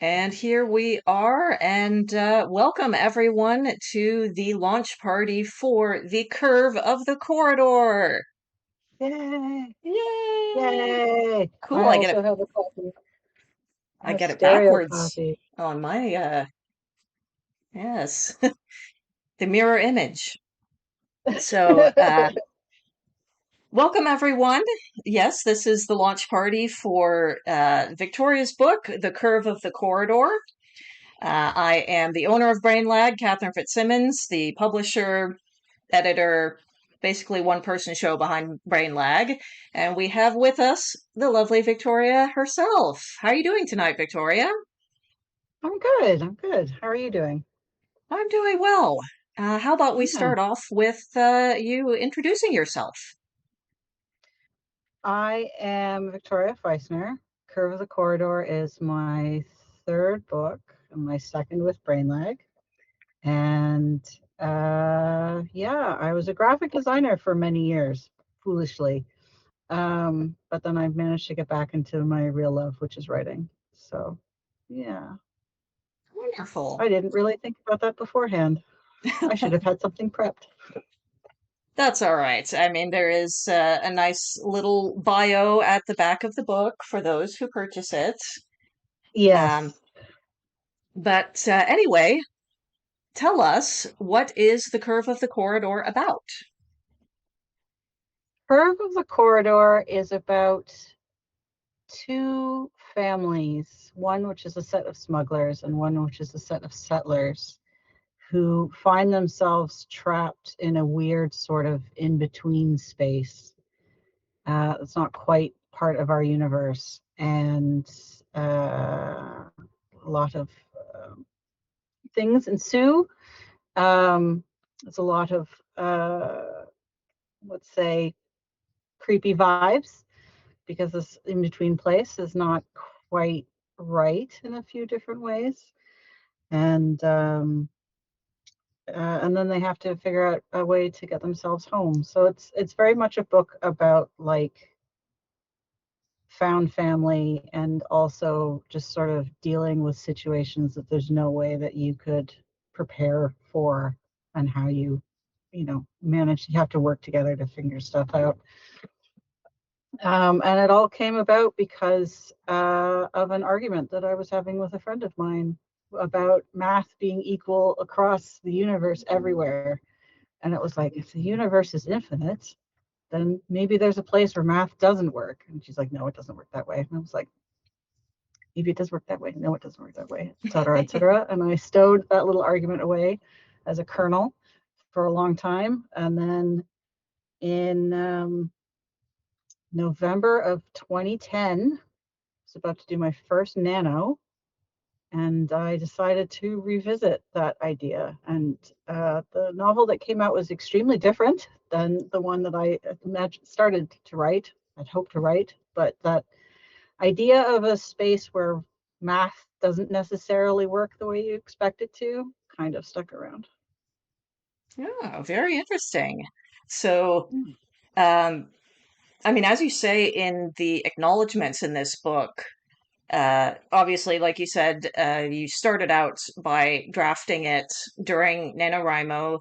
And here we are, and welcome everyone to the launch party for The Curve of the Corridor. Yay! Yay! Yay! Cool. I also have a copy. I A get it stereo backwards copy. on my yes, the mirror image. So, welcome everyone. Yes, this is the launch party for Victoria's book, The Curve of the Corridor. I am the owner of BrainLag, Catherine Fitzsimmons, the publisher, editor, basically one person show behind BrainLag. And we have with us the lovely Victoria herself. How are you doing tonight, Victoria? I'm good. I'm good. How are you doing? I'm doing well. How about we Yeah. start off with you introducing yourself? I am Victoria Feisner. Curve of the Corridor is my third book and my second with Brainlag. And yeah, I was a graphic designer for many years, foolishly. But then I've managed to get back into my real love, which is writing. So yeah, Wonderful. I didn't really think about that beforehand. I should have had something prepped. That's all right. I mean, there is a nice little bio at the back of the book for those who purchase it. Um, Yes. but anyway, tell us, what is The Curve of the Corridor about? Curve of the Corridor is about two families, one which is a set of smugglers and one which is a set of settlers who find themselves trapped in a weird sort of in between space. It's not quite part of our universe, and a lot of um, things ensue. It's a lot of, let's say, creepy vibes because this in between place is not quite right in a few different ways. And and then they have to figure out a way to get themselves home. So it's very much a book about like found family and also just sort of dealing with situations that there's no way that you could prepare for, and how you manage, you have to work together to figure stuff out. And it all came about because of an argument that I was having with a friend of mine about math being equal across the universe everywhere. And it was like, if the universe is infinite, then maybe there's a place where math doesn't work. And she's like, no, it doesn't work that way. And I was like, maybe it does work that way. No, it doesn't work that way, et cetera, et cetera. And I stowed that little argument away as a kernel for a long time. And then in November of 2010, I was about to do my first nano, and I decided to revisit that idea. And the novel that came out was extremely different than the one that I started to write, I'd hoped to write. But that idea of a space where math doesn't necessarily work the way you expect it to kind of stuck around. Oh, very interesting. So, um, I mean, as you say in the acknowledgments in this book, obviously, like you said, you started out by drafting it during NaNoWriMo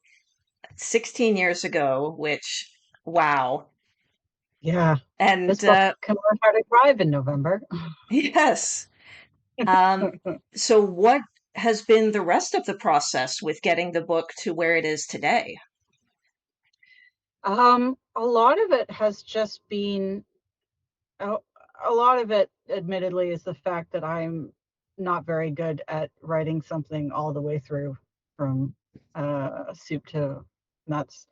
16 years ago, which, wow. Yeah, this And book can learn how to drive in November. yes. Um, so what has been the rest of the process with getting the book to where it is today? A lot of it has just been a, a lot of it, admittedly, is the fact that I'm not very good at writing something all the way through from soup to nuts.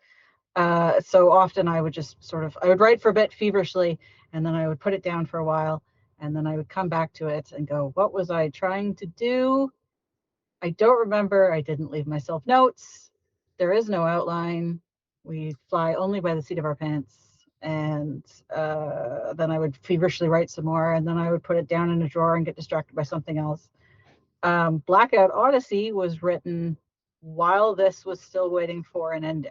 So often I would just I would write for a bit feverishly, and then I would put it down for a while, and then I would come back to it and go, what was I trying to do? I don't remember. I didn't leave myself notes. There is no outline. We fly only by the seat of our pants. And then I would feverishly write some more, and then I would put it down in a drawer and get distracted by something else. Blackout Odyssey was written while this was still waiting for an end.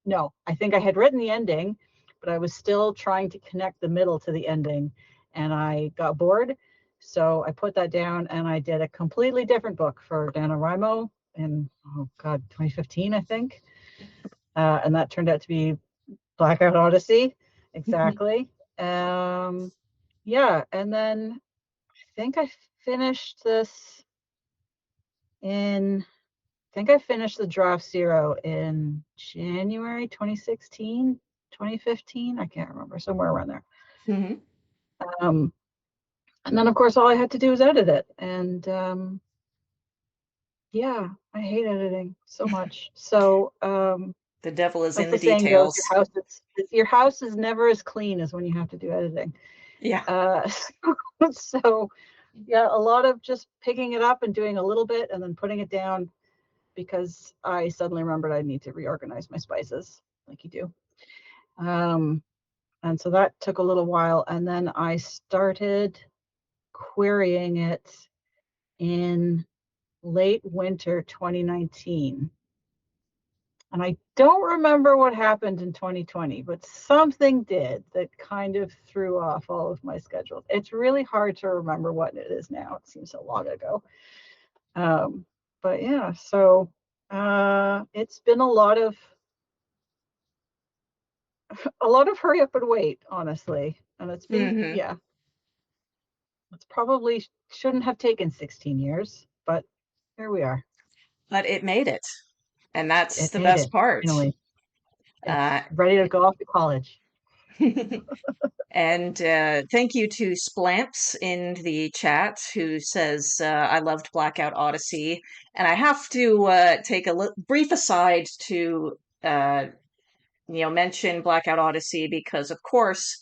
No, I think I had written the ending, but I was still trying to connect the middle to the ending, and I got bored. So I put that down and I did a completely different book for NaNoWriMo in, oh God, 2015, I think. And that turned out to be Blackout Odyssey. Exactly. Yeah. And then I think I finished this I finished the draft zero in January 2016, 2015. I can't remember, somewhere around there. Mm-hmm. And then, of course, all I had to do was edit it. And yeah, I hate editing so much. So, The devil is as in the the saying goes, details. your house is never as clean as when you have to do editing. Yeah. So yeah, a lot of just picking it up and doing a little bit and then putting it down, because I suddenly remembered I need to reorganize my spices, like you do. And so that took a little while. And then I started querying it in late winter 2019. And I don't remember what happened in 2020, but something did that kind of threw off all of my schedules. It's really hard to remember what it is now. It seems so long ago. But yeah, so it's been a lot of hurry up and wait, honestly. And it's been, Mm-hmm. yeah, it's probably shouldn't have taken 16 years, but here we are. But it made it. And that's It the made best it. part. Finally, Uh, it's ready to go off to college. and thank you to Splamps in the chat who says, I loved Blackout Odyssey. And I have to take a brief aside to mention Blackout Odyssey because, of course,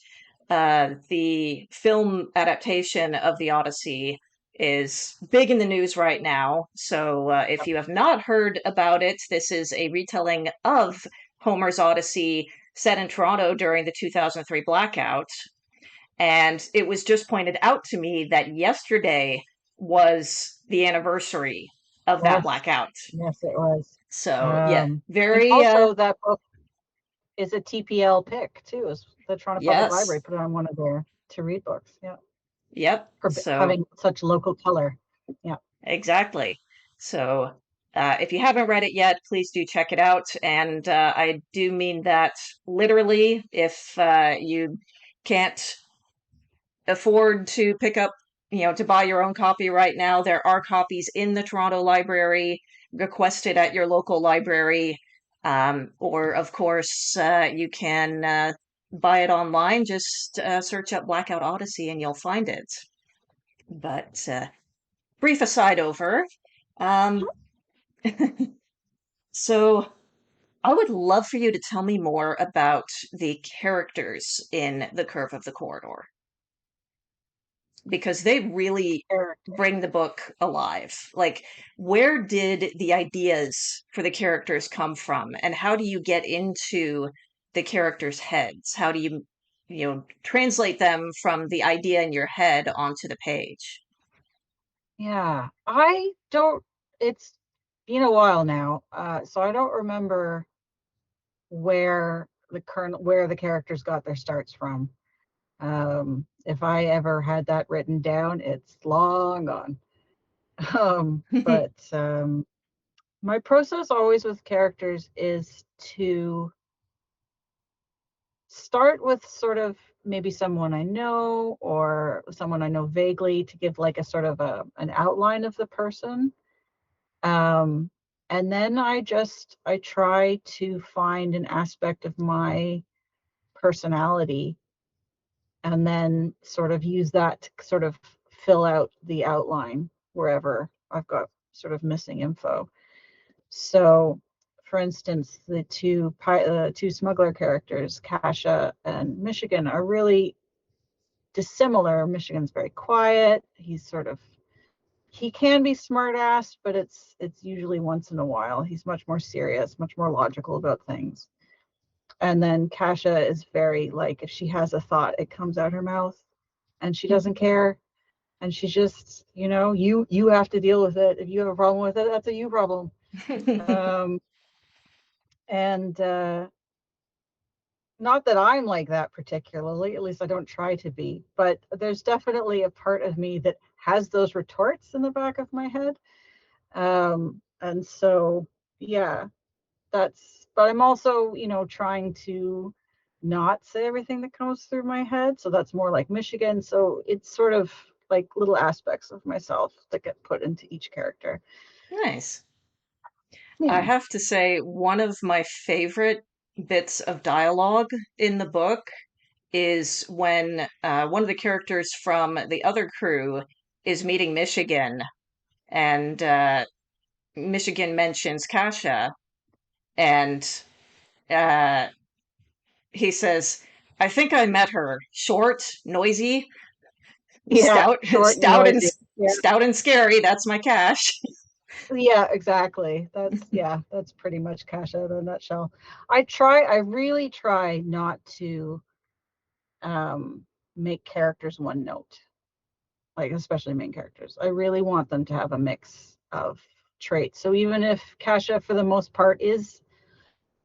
the film adaptation of the Odyssey is big in the news right now. So if you have not heard about it, this is a retelling of Homer's Odyssey set in Toronto during the 2003 blackout. And it was just pointed out to me that yesterday was the anniversary of that Yes, blackout. yes, it was. So, yeah, And very, also that book is a TPL pick too. Is the Toronto Public Library yes, put it on one of their to read books? Yeah, yep. for So, having such local color. Yeah. exactly. So, if you haven't read it yet, please do check it out. And I do mean that literally. If you can't afford to pick up, to buy your own copy right now, there are copies in the Toronto Library, requested at your local library. Or, of course, you can buy it online. Just search up Blackout Odyssey and you'll find it. But brief aside over. Um, so I would love for you to tell me more about the characters in The Curve of the Corridor because they really Character. bring the book alive. Like, where did the ideas for the characters come from, and how do you get into the characters' heads? How do you translate them from the idea in your head onto the page? Yeah, I don't. It's been a while now, so I don't remember where the characters got their starts from. If I ever had that written down, it's long gone. But my process always with characters is to start with sort of maybe someone I know or someone I know vaguely to give like a sort of an outline of the person. Um, and then I try to find an aspect of my personality and then sort of use that to sort of fill out the outline wherever I've got sort of missing info. So, for instance, the two smuggler characters, Kasha and Michigan, are really dissimilar. Michigan's very quiet. He can be smart ass, but it's usually once in a while. He's much more serious, much more logical about things. And then Kasha is very like if she has a thought, it comes out her mouth and she doesn't care. And she's just, you have to deal with it. If you have a problem with it, that's a you problem. Um, and not that I'm like that particularly, at least I don't try to be, but there's definitely a part of me that has those retorts in the back of my head. And so, yeah, but I'm also, trying to not say everything that comes through my head. So that's more like Michigan. So it's sort of like little aspects of myself that get put into each character. Nice. I Yeah. have to say, one of my favorite bits of dialogue in the book is when one of the characters from the other crew is meeting Michigan, and Michigan mentions Kasha, and uh, he says, "I think I met her. Short, noisy, Yeah. stout, Short and noisy. Yeah. stout and scary. That's my Cash." Yeah, exactly. That's pretty much Cash out in a nutshell. I really try not to um make characters one note, like especially main characters. I really want them to have a mix of traits. So even if Kasha for the most part is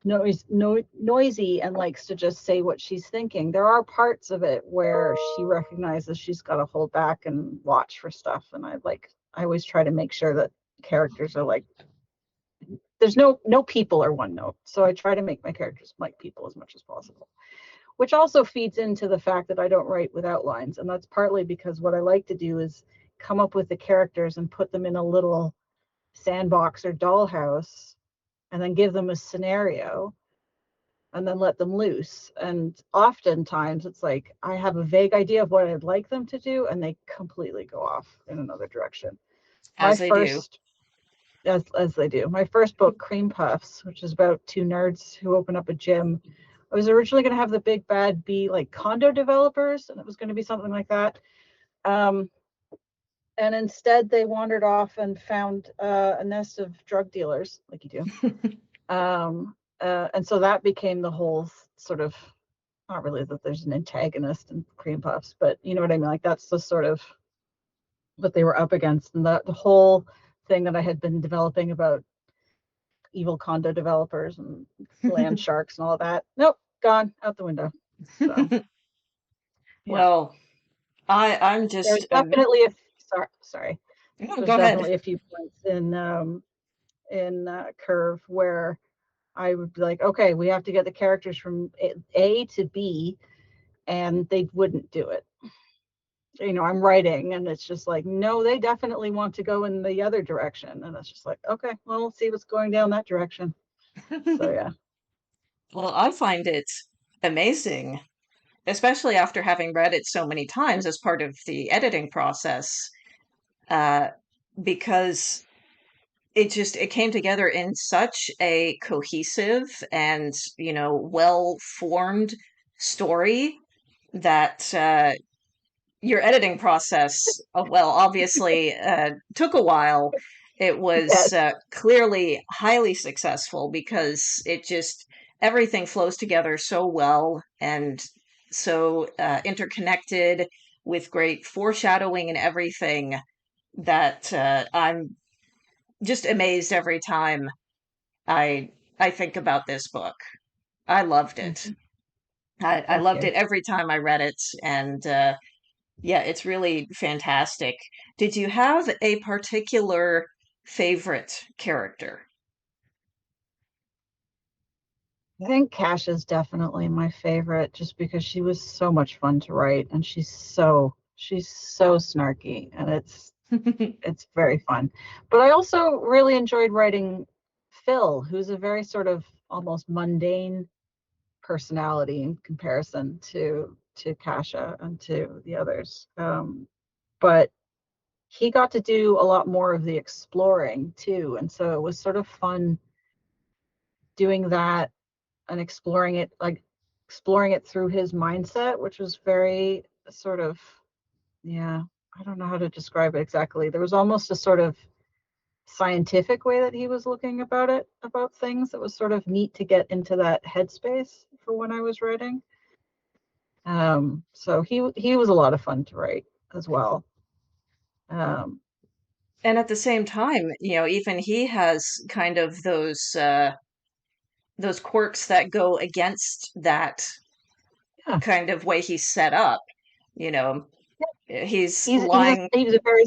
noisy and likes to just say what she's thinking, there are parts of it where she recognizes she's got to hold back and watch for stuff. And I always try to make sure that characters are like, there's no people are one note. So I try to make my characters like people as much as possible, which also feeds into the fact that I don't write with outlines. And that's partly because what I like to do is come up with the characters and put them in a little sandbox or dollhouse and then give them a scenario and then let them loose. And oftentimes it's like I have a vague idea of what I'd like them to do and they completely go off in another direction. My As they do. first as they do. My first book, Cream Puffs, which is about two nerds who open up a gym. I was originally going to have the big bad be like condo developers, and it was going to be something like that. Um, and instead, they wandered off and found a nest of drug dealers, like you do. And so that became the whole sort of, not really that there's an antagonist in Cream Puffs, but you know what I mean? Like that's the sort of what they were up against. And the whole thing that I had been developing about evil condo developers and land sharks and all that. Nope, gone out the window. So yeah, Well, I'm just there's definitely a sorry. no, There's go ahead. definitely a few points in Curve where I would be like, okay, we have to get the characters from A to B, and they wouldn't do it. I'm writing, and it's just like, no, they definitely want to go in the other direction, and it's just like, okay, well, we'll see what's going down that direction. So yeah. Well, I find it amazing, especially after having read it so many times as part of the editing process, uh, because it came together in such a cohesive and, well formed story that your editing process, well, obviously took a while. It was Yes. clearly highly successful because everything flows together so well and so interconnected with great foreshadowing and everything that I'm just amazed every time I I think about this book. I loved it. Mhm. I Thank loved you. it every time I read it, and yeah, it's really fantastic. Did you have a particular favorite character? I think Cash is definitely my favorite just because she was so much fun to write and she's so snarky and it's very fun. But I also really enjoyed writing Phil, who's a very sort of almost mundane personality in comparison to Kasha and to the others. But he got to do a lot more of the exploring too, and so it was sort of fun doing that and exploring it through his mindset, which was very sort of, yeah, I don't know how to describe it exactly. There was almost a sort of scientific way that he was looking about things that was sort of neat to get into that headspace for when I was writing. So he was a lot of fun to write as well. Um, And at the same time, even he has kind of those quirks that go against that yeah, kind of way he's set up, you know. He's He's lying. he's a very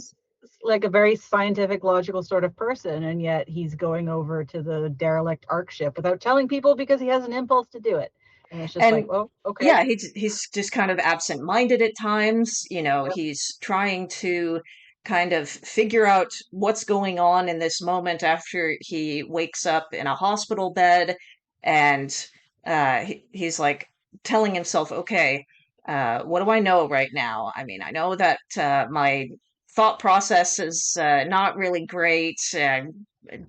like a very scientific, logical sort of person, and yet he's going over to the derelict Ark ship without telling people because he has an impulse to do it. And it's just like, And well, okay. yeah, he's just kind of absent-minded at times. Yep. He's trying to kind of figure out what's going on in this moment after he wakes up in a hospital bed, and he's like telling himself, "Okay, what do I know right now? I mean, I know that my thought process is not really great.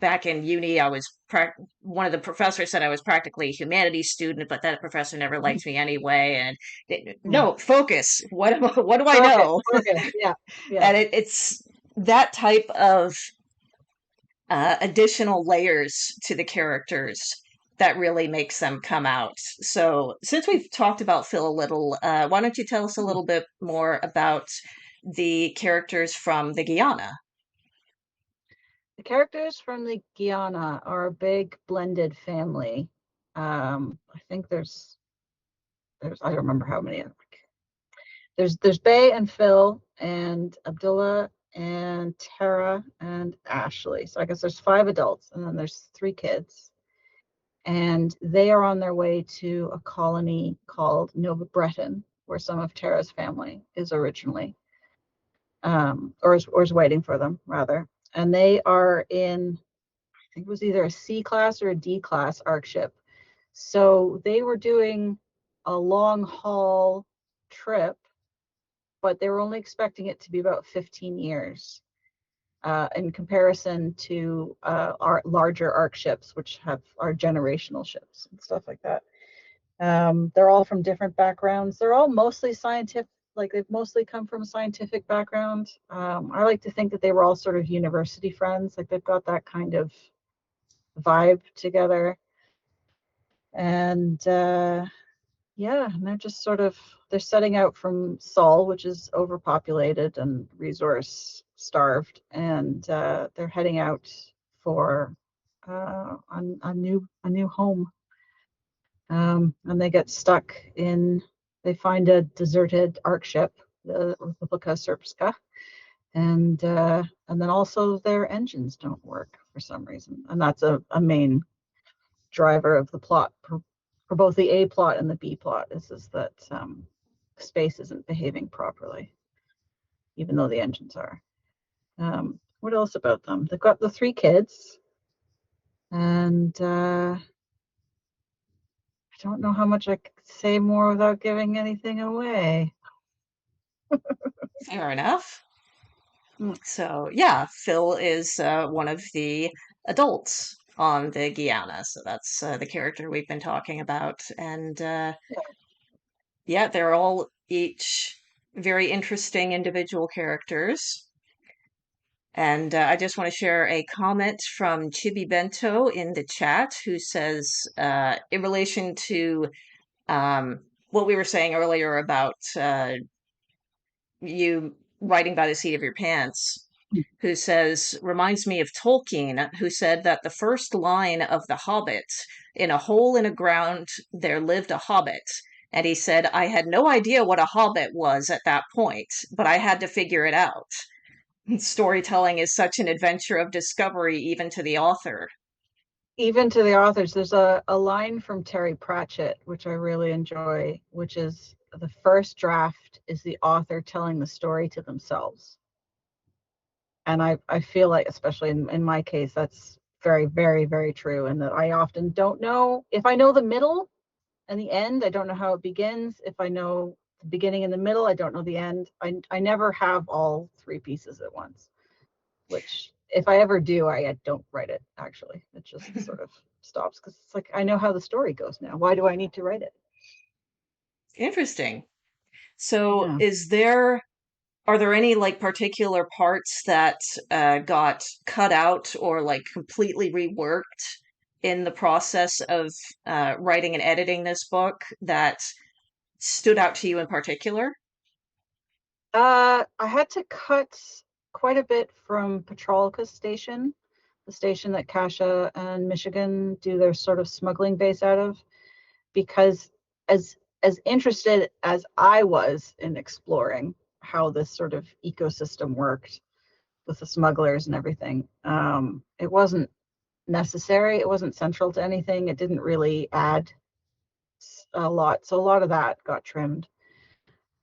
Back in uni, one of the professors said I was practically a humanities student, but that professor never liked me anyway. And Mm. no, focus. What do I Focus, know? focus. Yeah, yeah. And it's that type of additional layers to the characters that really makes them come out. So, since we've talked about Phil a little, why don't you tell us a Mm. little bit more about the characters from the Guyana? The characters from the Guyana are a big blended family. I think there's I don't remember how many. There's Bay and Phil and Abdullah and Tara and Ashley. So I guess there's 5 adults and then there's 3 kids. And they are on their way to a colony called Nova Breton, where some of Tara's family is originally, or is waiting for them rather. And they are in, I think it was either a C class or a D class Ark ship. So they were doing a long haul trip, but they were only expecting it to be about 15 years in comparison to our larger Ark ships, which are generational ships and stuff like that. They're all from different backgrounds. They're all mostly scientific, like they've mostly come from a scientific background. I like to think that they were all sort of university friends, like they've got that kind of vibe together. And yeah, and they're just sort of they're setting out from Sol, which is overpopulated and resource starved, and they're heading out for a new home. And they get stuck in. They find a deserted Ark ship, the Republika Srpska, and then also their engines don't work for some reason, and that's a main driver of the plot for both the A plot and the B plot is that space isn't behaving properly, even though the engines are. What else about them? They've got the 3 kids, and I don't know how much I could say more without giving anything away. Fair enough. Hmm. So, yeah, Phil is one of the adults on the Guyana. So that's the character we've been talking about. And yeah, they're all each very interesting individual characters. And I just want to share a comment from Chibi Bento in the chat who says, in relation to what we were saying earlier about you writing by the seat of your pants, who says, reminds me of Tolkien, who said that the first line of The Hobbit, in a hole in a ground there lived a hobbit. And he said, I had no idea what a hobbit was at that point, but I had to figure it out. Storytelling is such an adventure of discovery, even to the author. Even to the authors, there's a line from Terry Pratchett, which I really enjoy, which is the first draft is the author telling the story to themselves. And I feel like, especially in my case, that's very, very, very true. And that I often don't know if I know the middle and the end, I don't know how it begins. If I know the beginning and the middle, I don't know the end. I never have all 3 pieces at once, which if I ever do, I don't write it actually. It just sort of stops because it's like I know how the story goes now. Why do I need to write it? Interesting. So, Yeah. are there any like particular parts that got cut out or like completely reworked in the process of writing and editing this book that stood out to you in particular? I had to cut quite a bit from Petrolka Station, the station that Kasha and Michigan do their sort of smuggling base out of, because as as interested as I was in exploring how this sort of ecosystem worked with the smugglers and everything. It wasn't necessary. It wasn't central to anything. It didn't really add a lot. So a lot of that got trimmed.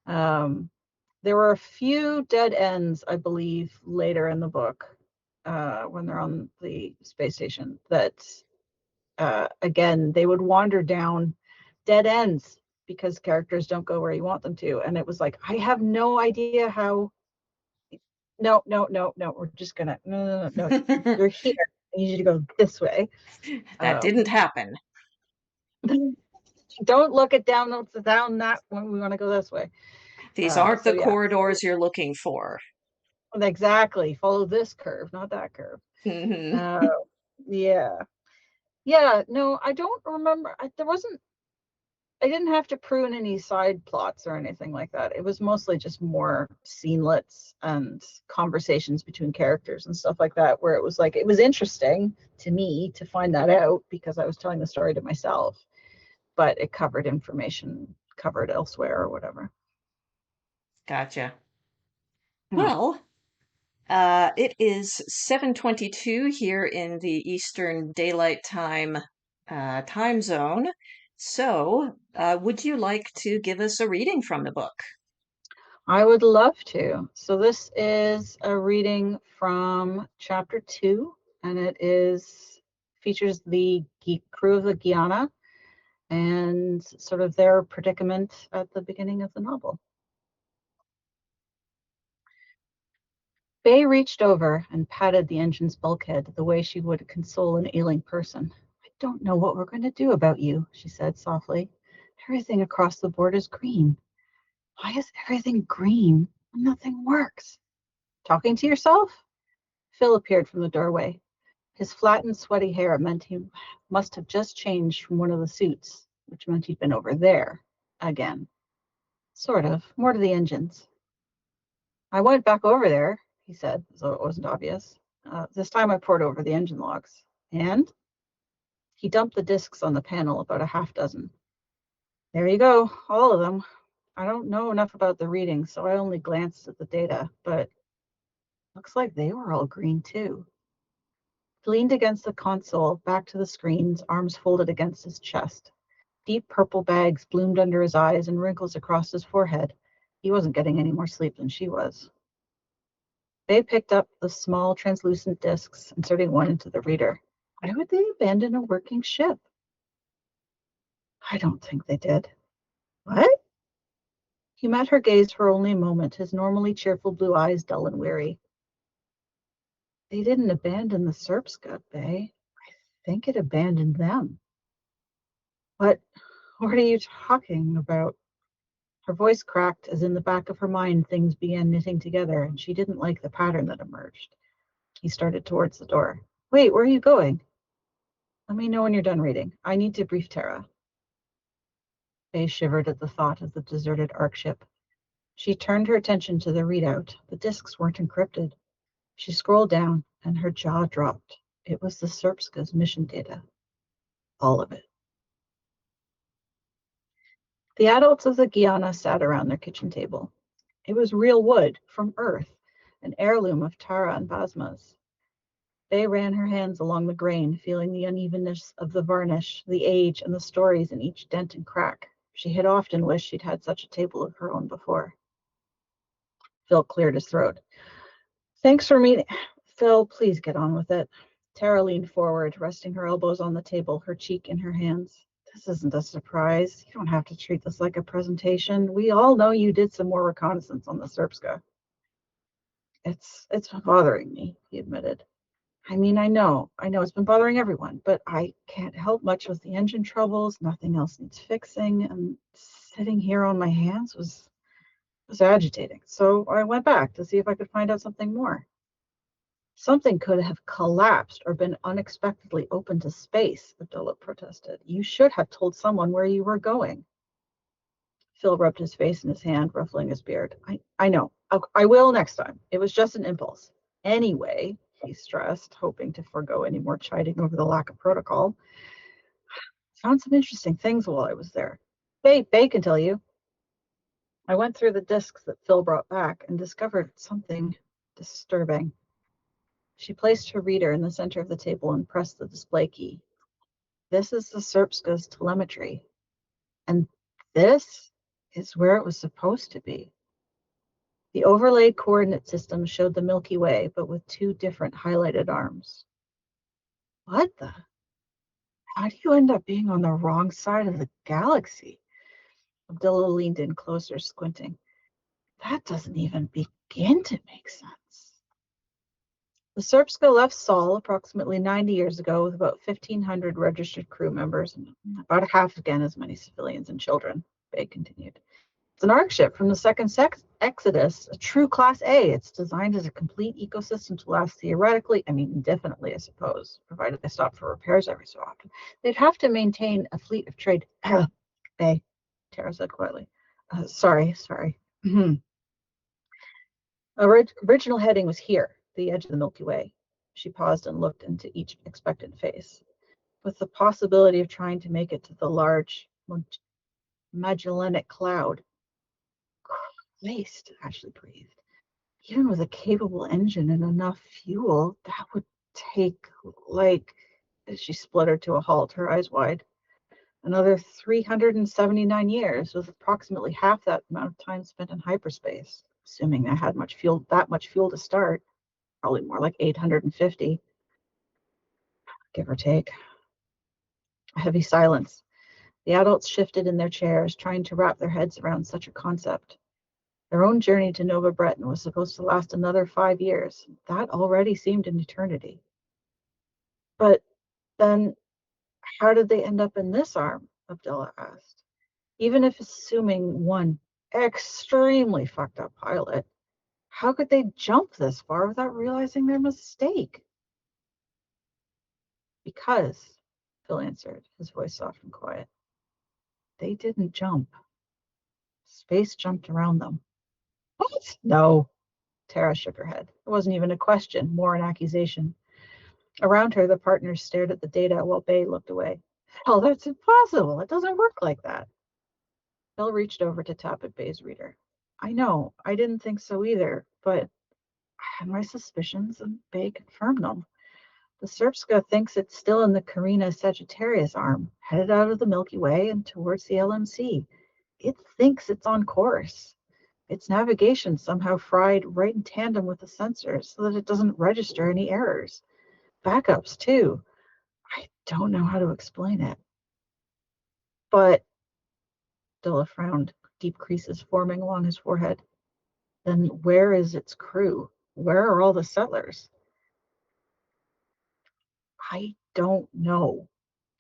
There were a few dead ends, I believe, later in the book when they're on the space station that, again, they would wander down dead ends because characters don't go where you want them to. And it was like, I have no idea how. No, we're just going to, no, you're here. I need you to go this way. That didn't happen. Don't look it down that when we want to go this way. These aren't the corridors you're looking for. Exactly. Follow this curve, not that curve. Mm-hmm. Yeah. No, I don't remember. I didn't have to prune any side plots or anything like that. It was mostly just more scenelets and conversations between characters and stuff like that, where it was like, it was interesting to me to find that out because I was telling the story to myself, but it covered information covered elsewhere or whatever. Gotcha. Well, it is 7:22 here in the Eastern Daylight Time time zone. So, would you like to give us a reading from the book? I would love to. So this is a reading from chapter 2, and it features the crew of the Guyana and sort of their predicament at the beginning of the novel. Bay reached over and patted the engine's bulkhead the way she would console an ailing person. I don't know what we're going to do about you, she said softly. Everything across the board is green. Why is everything green when nothing works? Talking to yourself? Phil appeared from the doorway. His flattened, sweaty hair meant he must have just changed from one of the suits, which meant he'd been over there again. Sort of, more to the engines. I went back over there, he said, as though it wasn't obvious. This time I pored over the engine logs. And? He dumped the discs on the panel, about a half dozen. There you go, all of them. I don't know enough about the readings, so I only glanced at the data, but looks like they were all green too. He leaned against the console, back to the screens, arms folded against his chest. Deep purple bags bloomed under his eyes and wrinkles across his forehead. He wasn't getting any more sleep than she was. They picked up the small translucent discs, inserting one into the reader. Why would they abandon a working ship? I don't think they did. What? He met her gaze for only a moment, his normally cheerful blue eyes dull and weary. They didn't abandon the Serpska, Bay. I think it abandoned them. What are you talking about? Her voice cracked as in the back of her mind things began knitting together, and she didn't like the pattern that emerged. He started towards the door. Wait, where are you going? Let me know when you're done reading. I need to brief Tara. Faye shivered at the thought of the deserted Ark ship. She turned her attention to the readout. The discs weren't encrypted. She scrolled down, and her jaw dropped. It was the Serpska's mission data. All of it. The adults of the Guyana sat around their kitchen table. It was real wood from Earth, an heirloom of Tara and Basma's. Faye ran her hands along the grain, feeling the unevenness of the varnish, the age, and the stories in each dent and crack. She had often wished she'd had such a table of her own before. Phil cleared his throat. Thanks for meeting. Phil, please get on with it. Tara leaned forward, resting her elbows on the table, her cheek in her hands. This isn't a surprise. You don't have to treat this like a presentation. We all know you did some more reconnaissance on the Serpska. It's bothering me, he admitted. I mean, I know it's been bothering everyone, but I can't help much with the engine troubles. Nothing else needs fixing, and sitting here on my hands was agitating. So I went back to see if I could find out something more. Something could have collapsed or been unexpectedly open to space, Abdullah protested. You should have told someone where you were going. Phil rubbed his face in his hand, ruffling his beard. I know. I will next time. It was just an impulse. Anyway, he stressed, hoping to forego any more chiding over the lack of protocol. Found some interesting things while I was there. Bay can tell you. I went through the discs that Phil brought back and discovered something disturbing. She placed her reader in the center of the table and pressed the display key. This is the Serpska's telemetry, and this is where it was supposed to be. The overlaid coordinate system showed the Milky Way, but with two different highlighted arms. What the? How do you end up being on the wrong side of the galaxy? Abdullah leaned in closer, squinting. That doesn't even begin to make sense. The Serpska left Sol approximately 90 years ago with about 1,500 registered crew members and about a half again as many civilians and children, Bay continued. It's an ARC ship from the second Exodus, a true Class A. It's designed as a complete ecosystem to last theoretically, indefinitely, I suppose, provided they stop for repairs every so often. They'd have to maintain a fleet of trade. Bay, Tara said quietly. Sorry. Original heading was here, the edge of the Milky Way. She paused and looked into each expectant face. With the possibility of trying to make it to the large Magellanic Cloud. Christ, Ashley breathed. Even with a capable engine and enough fuel, that would take, she spluttered to a halt, her eyes wide, another 379 years, with approximately half that amount of time spent in hyperspace, assuming they had that much fuel to start, probably more like 850, give or take. A heavy silence. The adults shifted in their chairs, trying to wrap their heads around such a concept. Their own journey to Nova Breton was supposed to last another 5 years. That already seemed an eternity. But then, how did they end up in this arm? Abdullah asked. Even if assuming one extremely fucked up pilot, how could they jump this far without realizing their mistake? Because, Phil answered, his voice soft and quiet. They didn't jump. Space jumped around them. What? No. Tara shook her head. It wasn't even a question, more an accusation. Around her, the partners stared at the data while Bay looked away. Hell, that's impossible. It doesn't work like that. Phil reached over to tap at Bay's reader. I know, I didn't think so either, but I had my suspicions and Bay confirmed them. The Serpska thinks it's still in the Carina Sagittarius arm, headed out of the Milky Way and towards the LMC. It thinks it's on course. Its navigation somehow fried right in tandem with the sensors so that it doesn't register any errors. Backups, too. I don't know how to explain it. But, Dilla frowned, deep creases forming along his forehead. Then where is its crew? Where are all the settlers? I don't know.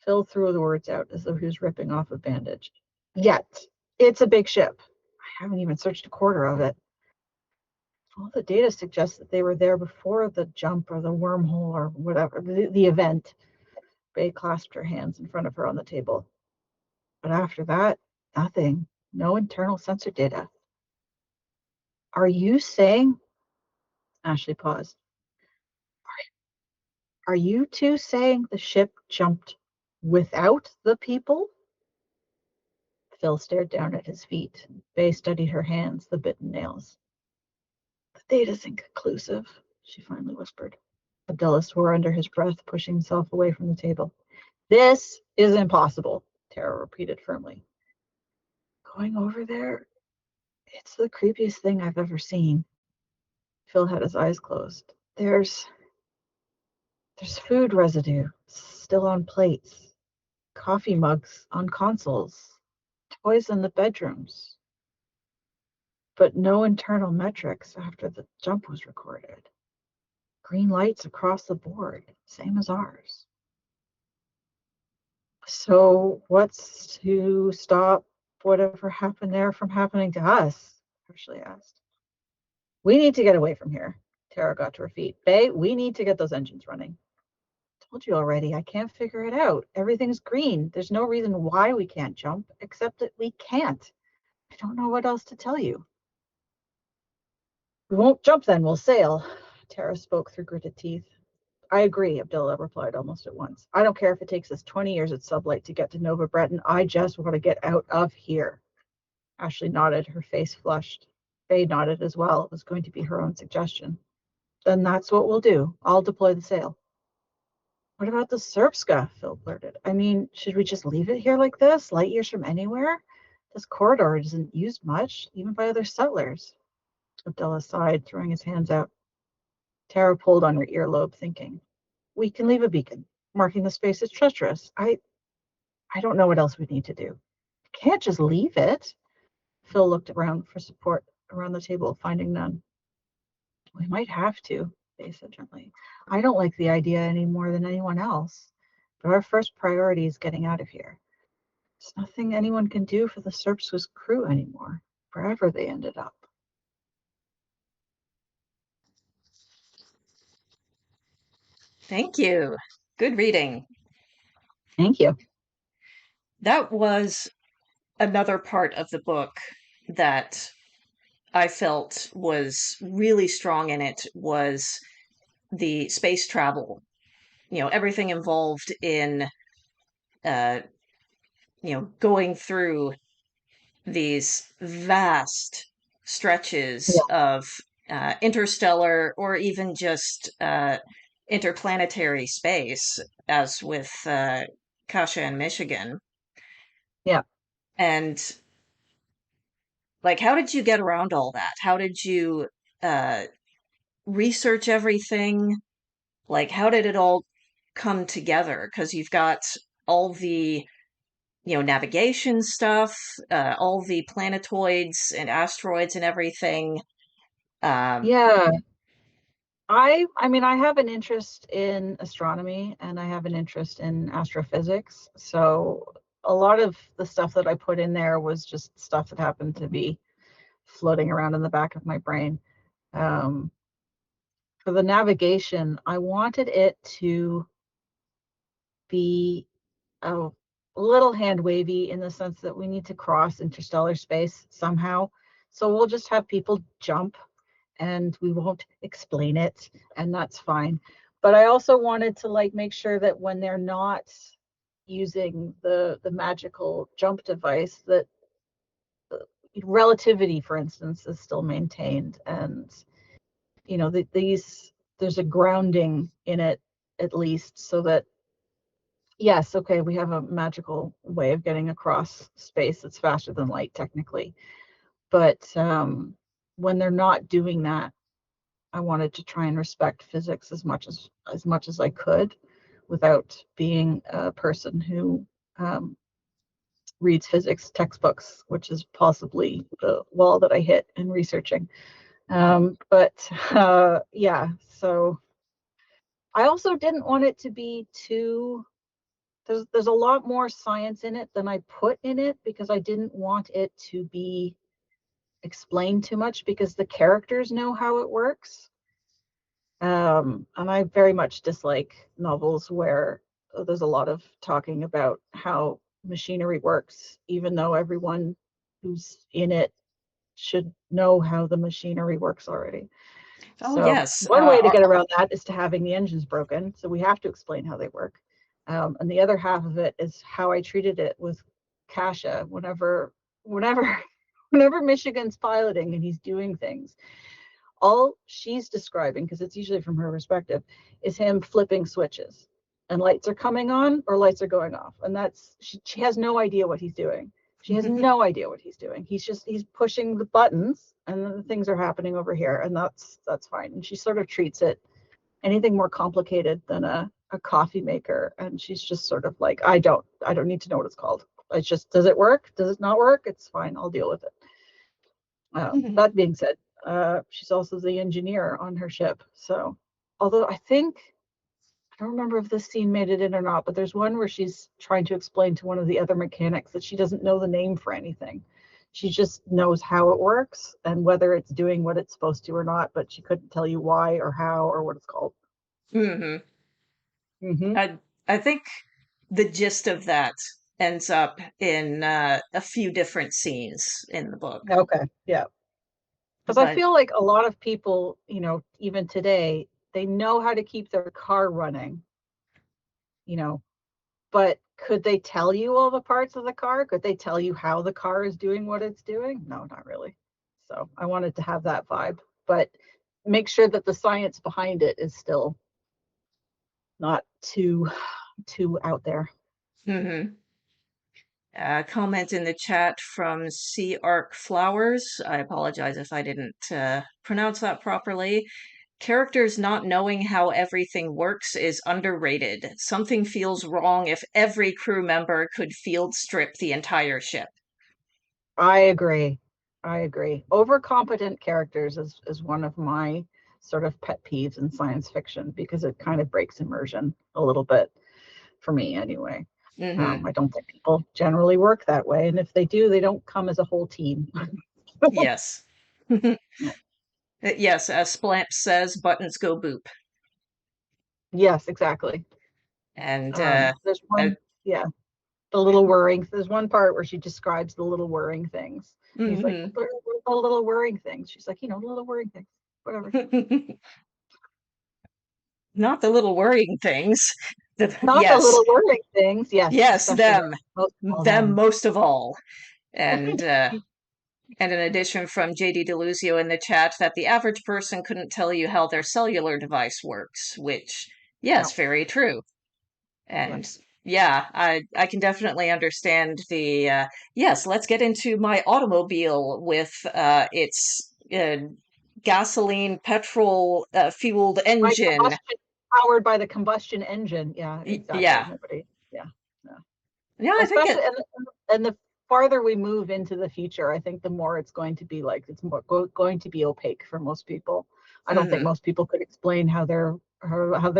Phil threw the words out as though he was ripping off a bandage. Yet. It's a big ship. I haven't even searched a quarter of it. All the data suggests that they were there before the jump or the wormhole or whatever, the event. Bay clasped her hands in front of her on the table. But after that, nothing. No internal sensor data. Are you saying? Ashley paused. Are you two saying the ship jumped without the people? Phil stared down at his feet. Bay studied her hands, the bitten nails. The data's inconclusive, she finally whispered. Abdullah swore under his breath, pushing himself away from the table. This is impossible, Tara repeated firmly. Going over there, it's the creepiest thing I've ever seen. Phil had his eyes closed. There's food residue still on plates, coffee mugs on consoles, toys in the bedrooms, but no internal metrics after the jump was recorded. Green lights across the board, same as ours. So what's to stop whatever happened there from happening to us? Ashley asked. We need to get away from here. Tara got to her feet. Bay, we need to get those engines running. I told you already, I can't figure it out. Everything's green. There's no reason why we can't jump, except that we can't. I don't know what else to tell you. We won't jump then, we'll sail. Tara spoke through gritted teeth. I agree, Abdullah replied almost at once. I don't care if it takes us 20 years at sublight to get to Nova Breton. I just want to get out of here. Ashley nodded, her face flushed. Faye nodded as well. It was going to be her own suggestion. Then that's what we'll do. I'll deploy the sail. What about the Serpska? Phil blurted. I mean, should we just leave it here like this, light years from anywhere? This corridor isn't used much, even by other settlers. Abdullah sighed, throwing his hands out. Tara pulled on her earlobe, thinking. We can leave a beacon, marking the space as treacherous. I don't know what else we need to do. Can't just leave it. Phil looked around for support around the table, finding none. We might have to, they said gently. I don't like the idea any more than anyone else, but our first priority is getting out of here. There's nothing anyone can do for the Serpska's crew anymore, wherever they ended up. Thank you. Good reading. Thank you. That was another part of the book that I felt was really strong in it was the space travel. Everything involved in uh, going through these vast stretches Yeah. of interstellar or even just interplanetary space, as with Kasha and Michigan. Yeah. And like, how did you get around all that? How did you uh, research everything? Like, how did it all come together? Because you've got all the navigation stuff, all the planetoids and asteroids and everything. Um, Yeah. I mean, I have an interest in astronomy and I have an interest in astrophysics. So a lot of the stuff that I put in there was just stuff that happened to be floating around in the back of my brain. Um, for the navigation, I wanted it to be a little hand wavy in the sense that we need to cross interstellar space somehow. So we'll just have people jump and we won't explain it, and that's fine. But I also wanted to like make sure that when they're not using the magical jump device, that relativity, for instance, is still maintained, and these there's a grounding in it at least, so that yes, okay, we have a magical way of getting across space that's faster than light technically, but when they're not doing that, I wanted to try and respect physics as much as I could without being a person who um, reads physics textbooks, which is possibly the wall that I hit in researching. But yeah, so I also didn't want it to be too. There's a lot more science in it than I put in it because I didn't want it to be explained too much because the characters know how it works. And I very much dislike novels where there's a lot of talking about how machinery works, even though everyone who's in it should know how the machinery works already. oh, So yes. one way to get around that is to having the engines broken. So we have to explain how they work. And the other half of it is how I treated it with Kasha whenever, whenever Michigan's piloting and he's doing things, all she's describing, because it's usually from her perspective, is him flipping switches and lights are coming on or lights are going off. And that's, she has no idea what he's doing. She has no idea what he's doing. He's pushing the buttons and the things are happening over here. And that's fine. And she sort of treats it anything more complicated than a coffee maker. And she's just sort of like, I don't need to know what it's called. It's just, does it work? Does it not work? It's fine. I'll deal with it. That being said, she's also the engineer on her ship. So, although I don't remember if this scene made it in or not, but there's one where she's trying to explain to one of the other mechanics that she doesn't know the name for anything. She just knows how it works and whether it's doing what it's supposed to or not, but she couldn't tell you why or how or what it's called. Hmm. Mm-hmm. I think the gist of that ends up in a few different scenes in the book. Okay. Yeah. Because I But feel like a lot of people, even today, they know how to keep their car running, you know, but Could they tell you all the parts of the car? Could they tell you how the car is doing what it's doing? No, not really. So I wanted to have that vibe, but make sure that the science behind it is still not too out there. Hmm. Comment in the chat from C Arc Flowers. I apologize if I didn't pronounce that properly. Characters not knowing how everything works is underrated. Something feels wrong if every crew member could field strip the entire ship. I agree. I agree. Overcompetent characters is one of my sort of pet peeves in science fiction because it kind of breaks immersion a little bit for me anyway. Hmm. I don't think people generally work that way, and if they do, they don't come as a whole team. Yes. Yes, as Splamp says, buttons go boop. Yes, exactly. And There's uh, one, yeah, the little whirring. There's one part where she describes the little whirring things. And he's like, mhm. what are the little whirring things? She's like, little whirring things, whatever. Not the little worrying things. Not the Yes, little whirring things. Yes, yes, especially them. Most of all them them. most of all. And and an addition from JD Deluzio in the chat that the average person couldn't tell you how their cellular device works, which, yes, No. very true. And Yes. yeah, I can definitely understand the yes, let's get into my automobile with its gasoline petrol fueled My engine. combustion powered by the combustion engine. Yeah, exactly. Yeah. Nobody. Yeah. Yeah. Yeah, I think Especially it and the farther we move into the future, I think the more it's going to be like it's more going to be opaque for most people. I don't think mhm. most people could explain how their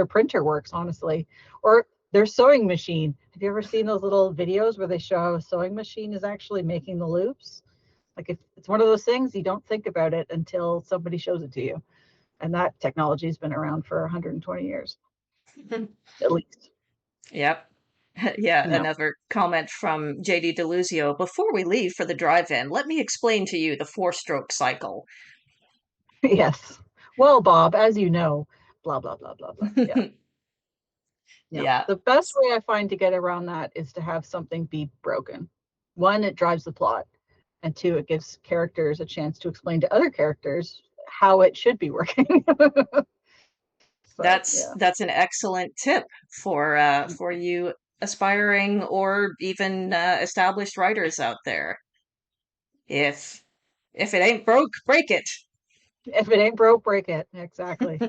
printer works, honestly, or their sewing machine. Have you ever seen those little videos where they show how a sewing machine is actually making the loops? Like if it's one of those things you don't think about it until somebody shows it to you, and that technology has been around for 120 years at least. Yep. Yeah, Yeah. another comment from JD Deluzio. Before we leave for the drive-in, let me explain to you the four-stroke cycle. Yes. Well, Bob, as you know, blah blah blah blah blah. Yeah. Yeah. Yeah. The best way I find to get around that is to have something be broken. One, it drives the plot, and two, it gives characters a chance to explain to other characters how it should be working. So, yeah. That's an excellent tip for you aspiring or even established writers out there. If it ain't broke, break it. If it ain't broke, break it. Exactly.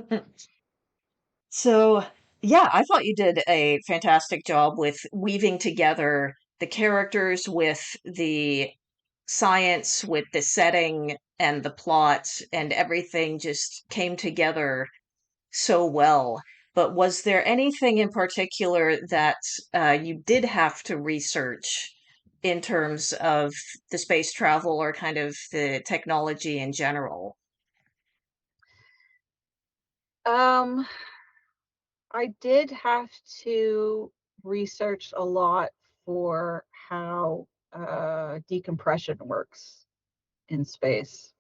So, yeah, I thought you did a fantastic job with weaving together the characters with the science, with the setting and the plot, and everything just came together so well. But was there anything in particular that you did have to research in terms of the space travel or kind of the technology in general? Um, I did have to research a lot for how decompression works in space.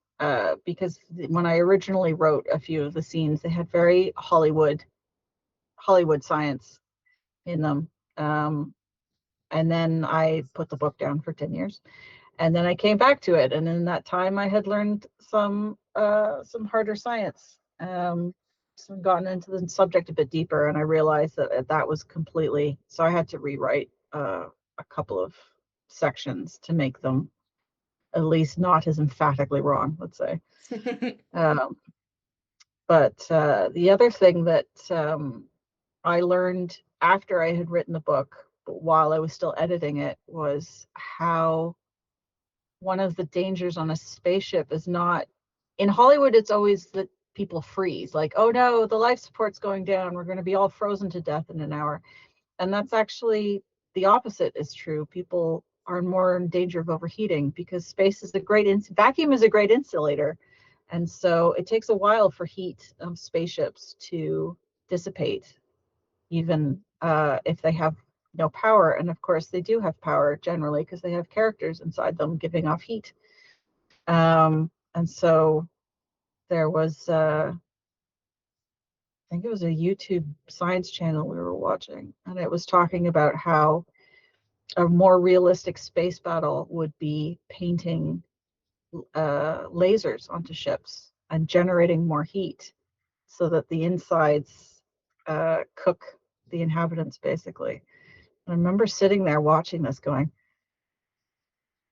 Because when I originally wrote a few of the scenes, they had very Hollywood science in them. And then I put the book down for 10 years. And then I came back to it. And in that time I had learned some harder science. So gotten into the subject a bit deeper, and I realized that that was completely so I had to rewrite a couple of sections to make them at least not as emphatically wrong, let's say. Um, but the other thing that I learned after I had written the book, but while I was still editing it, was how one of the dangers on a spaceship is not in Hollywood, it's always that people freeze, like, oh no, the life support's going down. We're going to be all frozen to death in an hour. And that's actually the opposite is true. People are more in danger of overheating because space is a great vacuum is a great insulator. And so it takes a while for heat of spaceships to dissipate, even if they have no power. And of course, they do have power generally because they have characters inside them giving off heat. And so there was, I think it was a YouTube science channel we were watching, and it was talking about how a more realistic space battle would be painting lasers onto ships and generating more heat so that the insides cook the inhabitants, basically. I remember sitting there watching this going,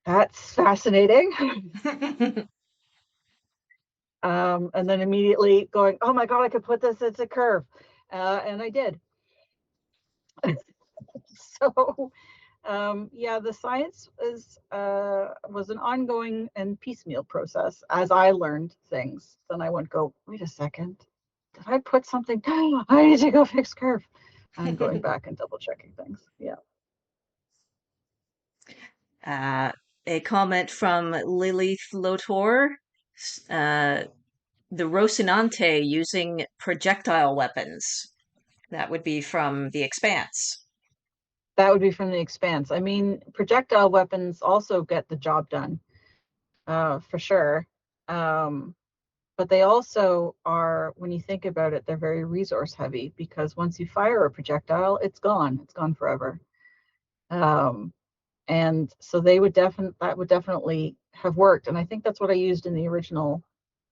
that's fascinating. And then immediately going, oh my God, I could put this as a curve. And I did. So yeah, the science was an ongoing and piecemeal process. As I learned things, then I would go, wait a second, did I put something? I need to go fix curve. And going back and double checking things. Yeah. Uh, a comment from Lilith Lotor. Uh, the Rocinante using projectile weapons. That would be from The Expanse. That would be from The Expanse. I mean, projectile weapons also get the job done, for sure. But they also are, when you think about it, they're very resource heavy, because once you fire a projectile, it's gone forever. And so that would definitely have worked. And I think that's what I used in the original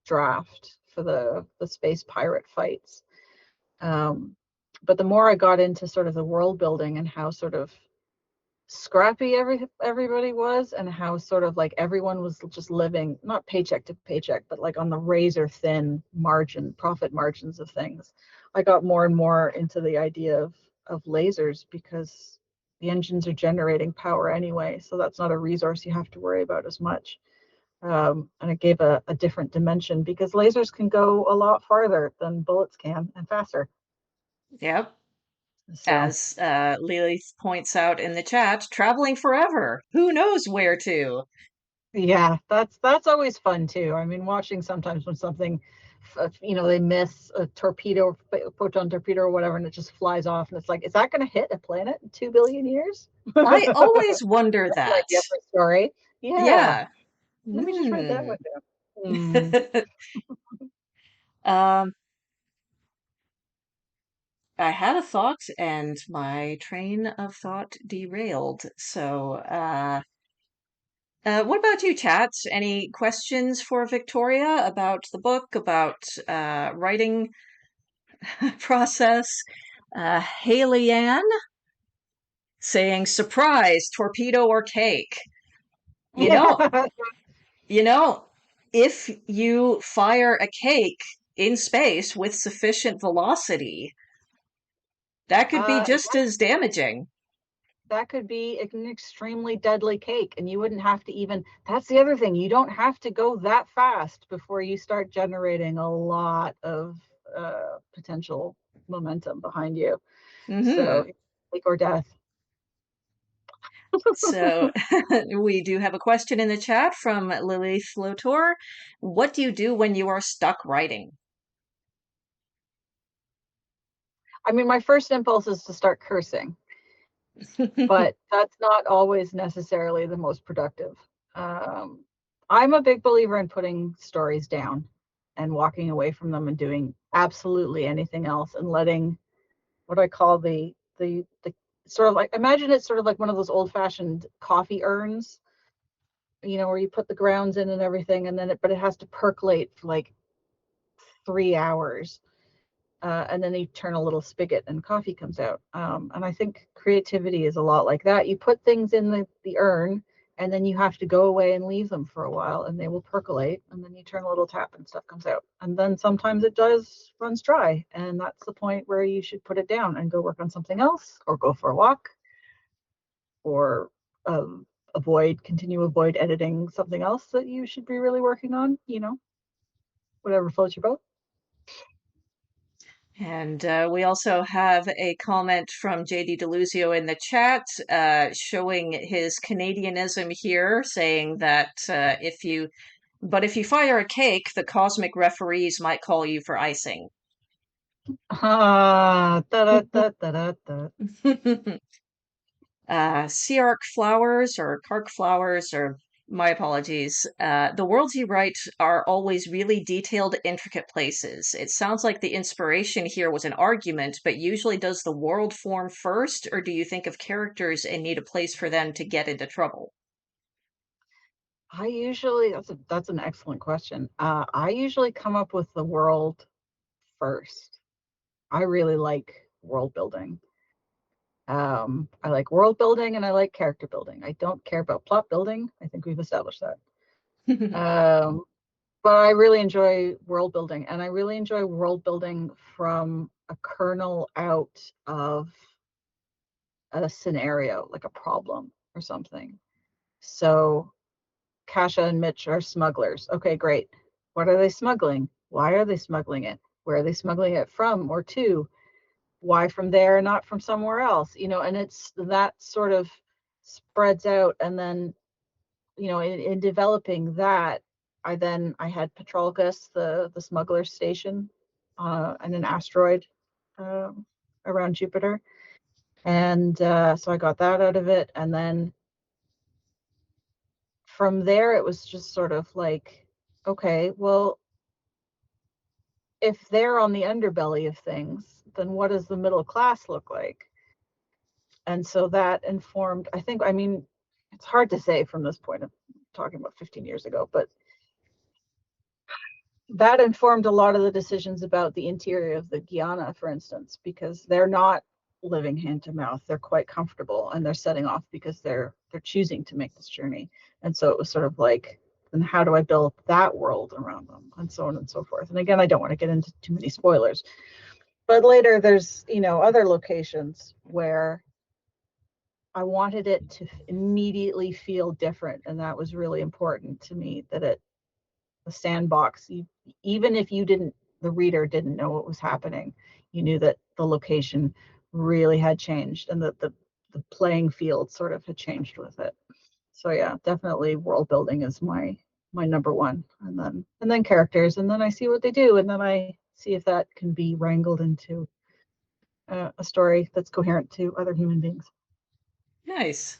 draft for the space pirate fights. But the more I got into sort of the world building and how sort of scrappy everybody was, and how sort of like everyone was just living not paycheck to paycheck, but like on the razor thin profit margins of things, I got more and more into the idea of lasers, because the engines are generating power anyway, so that's not a resource you have to worry about as much. And it gave a different dimension, because lasers can go a lot farther than bullets can, and faster. Yep. So As Lilith points out in the chat, traveling forever. Who knows where to? yeah, that's always fun too. I mean, watching sometimes when something, they miss a torpedo, photon torpedo or whatever, and it just flies off, and it's like, is that going to hit a planet in 2 billion years? I always wonder That's that. like a different story. Yeah, Yeah. let me just write that Hmm. one down. um, I had a thought and my train of thought derailed. So, what about you, chat? Any questions for Victoria about the book, about writing process? Haley Ann saying, "Surprise, torpedo or cake." You know, Yeah. you know, if you fire a cake in space with sufficient velocity, that could be just as damaging. That could be an extremely deadly cake, and you wouldn't have to even, that's the other thing, you don't have to go that fast before you start generating a lot of potential momentum behind you. So Hmm. cake or death. So we do have a question in the chat from Lily Flotor. What do you do when you are stuck writing? I mean, my first impulse is to start cursing, but that's not always necessarily the most productive. um, I'm a big believer in putting stories down and walking away from them and doing absolutely anything else, and letting what I call the sort of like, imagine it's sort of like one of those old fashioned coffee urns, where you put the grounds in and everything, and then but it has to percolate for like 3 hours. And then you turn a little spigot and coffee comes out. And I think creativity is a lot like that. You put things in the urn, and then you have to go away and leave them for a while, and they will percolate, and then you turn a little tap and stuff comes out. And then sometimes it does runs dry, and that's the point where you should put it down and go work on something else, or go for a walk, or avoid editing something else that you should be really working on, whatever floats your boat. And we also have a comment from JD Deluzio in the chat showing his Canadianism here, saying that if you fire a cake, the cosmic referees might call you for icing. Ah, da, da, da, da, da. Sea arc flowers or cark flowers are My apologies. The worlds you write are always really detailed, intricate places. It sounds like the inspiration here was an argument, but usually does the world form first, or do you think of characters and need a place for them to get into trouble? I usually that's an excellent question. I usually come up with the world first. I really like world building. I like world building and I like character building. I don't care about plot building. I think we've established that. Um, but I really enjoy world building, and I really enjoy world building from a kernel out of a scenario, like a problem or something. So Kasha and Mitch are smugglers. Okay, great. What are they smuggling? Why are they smuggling it? Where are they smuggling it from or to? Why from there and not from somewhere else? And it's that sort of spreads out. And then, in developing that, I had Patrolgus, the smuggler station, and an asteroid um, around Jupiter. And so I got that out of it. And then from there, it was just sort of like, okay, well, if they're on the underbelly of things, then what does the middle class look like? And so that informed, I mean, it's hard to say from this point of talking about 15 years ago, but that informed a lot of the decisions about the interior of the Guyana, for instance, because they're not living hand to mouth. They're quite comfortable and they're setting off because they're choosing to make this journey. And so it was sort of like, then how do I build that world around them, and so on and so forth. And again, I don't want to get into too many spoilers, but later there's other locations where I wanted it to immediately feel different, and that was really important to me. That the sandbox, even if the reader didn't know what was happening, you knew that the location really had changed, and that the playing field sort of had changed with it. So yeah, definitely world building is my number one, and then characters, and then I see what they do, and then I see if that can be wrangled into a story that's coherent to other human beings. Nice.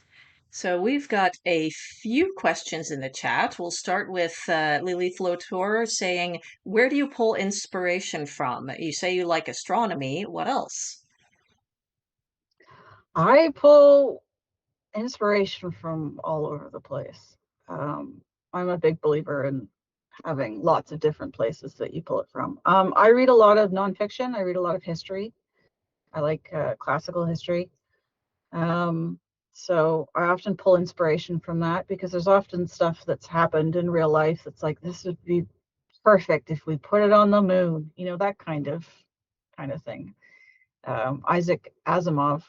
So we've got a few questions in the chat. We'll start with Lily Flotor saying, where do you pull inspiration from? You say you like astronomy. What else? I pull inspiration from all over the place. I'm a big believer in having lots of different places that you pull it from. I read a lot of nonfiction. I read a lot of history. I like classical history. Um, so I often pull inspiration from that because there's often stuff that's happened in real life that's like, this would be perfect if we put it on the moon, that kind of thing. Isaac Asimov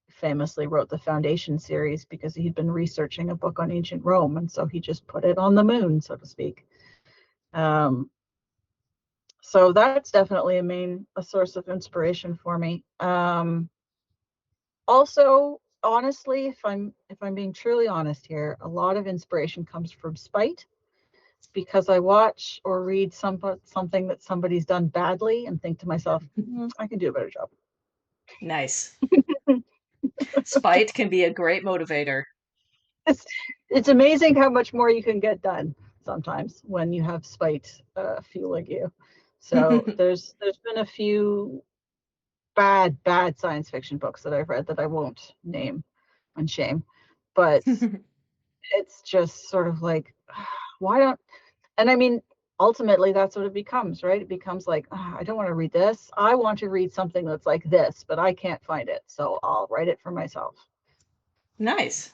famously wrote the Foundation series because he'd been researching a book on ancient Rome, and so he just put it on the moon, so to speak. Um, so that's definitely a source of inspiration for me. Also, honestly, if I'm being truly honest here, a lot of inspiration comes from spite, because I watch or read something that somebody's done badly and think to myself, I can do a better job. Nice. Spite can be a great motivator. it's it's amazing how much more you can get done sometimes when you have spite fueling you. So there's been a few bad science fiction books that I've read that I won't name on shame, but it's just sort of like, why don't, and I mean, ultimately that's what it becomes, right? It becomes like, I don't want to read this. I want to read something that's like this, but I can't find it, so I'll write it for myself. Nice.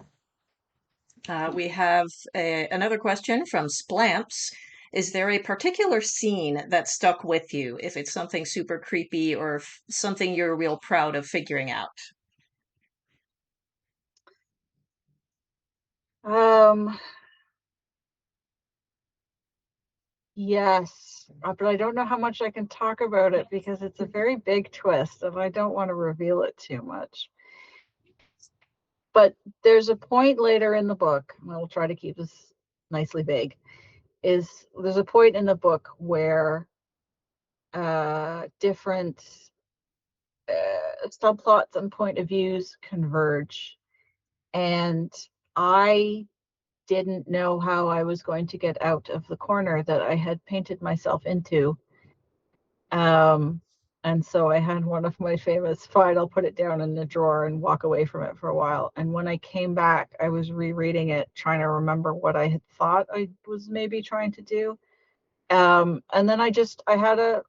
We have another question from Splamps. Is there a particular scene that stuck with you, if it's something super creepy or something you're real proud of figuring out? um Yes, but I don't know how much I can talk about it because it's a very big twist and I don't want to reveal it too much. But there's a point later in the book, and I will try to keep this nicely vague, there's a point in the book where different subplots and point of views converge. And I didn't know how I was going to get out of the corner that I had painted myself into. And so I had one of my famous, fine, I'll put it down in the drawer and walk away from it for a while. And when I came back, I was rereading it, trying to remember what I had thought I was maybe trying to do. And then I had a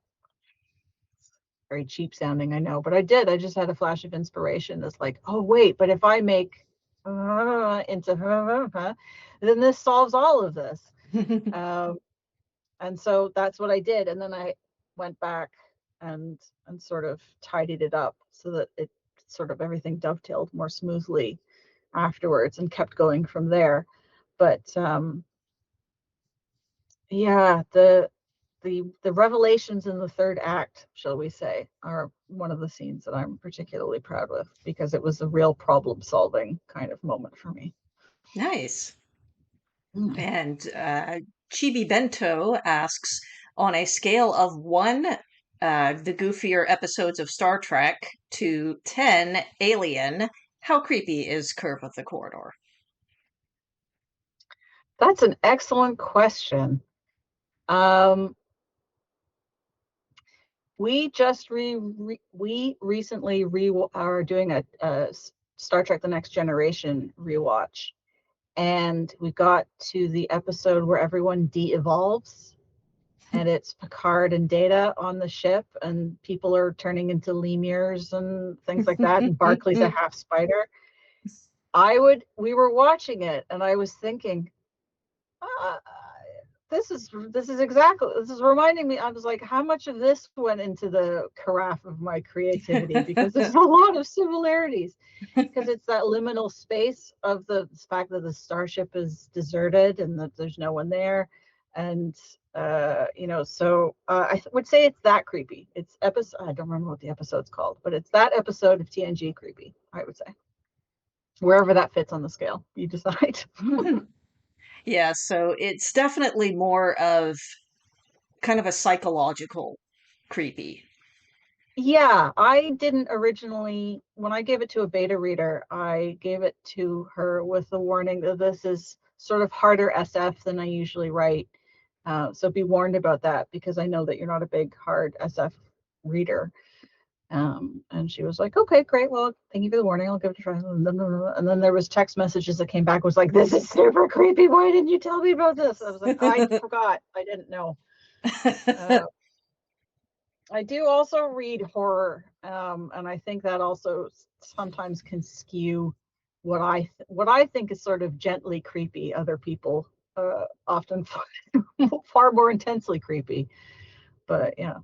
very cheap sounding, I know, but I just had a flash of inspiration that's like, oh, wait, but if I make into then this solves all of this. And so that's what I did. And then I went back and sort of tidied it up so that it sort of everything dovetailed more smoothly afterwards and kept going from there. But yeah, the revelations in the third act, shall we say, are one of the scenes that I'm particularly proud with because it was a real problem solving kind of moment for me. Nice. Mm. And Chibi Bento asks, on a scale of 1, the goofier episodes of Star Trek, to 10, Alien, how creepy is Curve of the Corridor? That's an excellent question. We just we recently are doing a Star Trek: The Next Generation rewatch, and we got to the episode where everyone de-evolves, and it's Picard and Data on the ship, and people are turning into lemurs and things like that, and Barclay's a half spider. We were watching it, and I was thinking, uh, this is reminding me. I was like, how much of this went into the carafe of my creativity? Because there's a lot of similarities. Because it's that liminal space of the fact that the starship is deserted and that there's no one there, and so I would say it's that creepy. It's episode. I don't remember what the episode's called, but it's that episode of TNG creepy, I would say. Wherever that fits on the scale, you decide. Yeah, so it's definitely more of kind of a psychological creepy. Yeah, I didn't originally, when I gave it to a beta reader, I gave it to her with the warning that this is sort of harder SF than I usually write. So be warned about that because I know that you're not a big hard SF reader. And she was like, okay, great. Well, thank you for the warning. I'll give it a try. And then there was text messages that came back was like, this is super creepy. Why didn't you tell me about this? I was like, I forgot. I didn't know. I do also read horror, and I think that also sometimes can skew what I think is sort of gently creepy. Other people often far more intensely creepy. But yeah.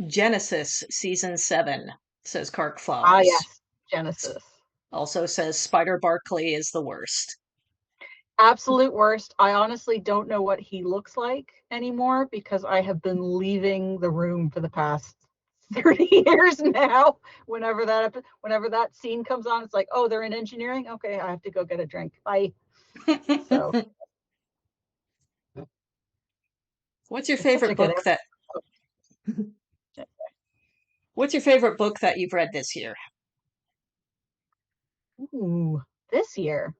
Genesis season 7, says Kark Ah, Flowers. yes, Genesis. Also says Spider Barkley is the worst. Absolute worst. I honestly don't know what he looks like anymore because I have been leaving the room for the past 30 years now. Whenever that scene comes on, it's like, oh, they're in engineering. Okay, I have to go get a drink. Bye. So What's your it's such a favorite good book that What's your favorite book that you've read this year? Ooh, this year.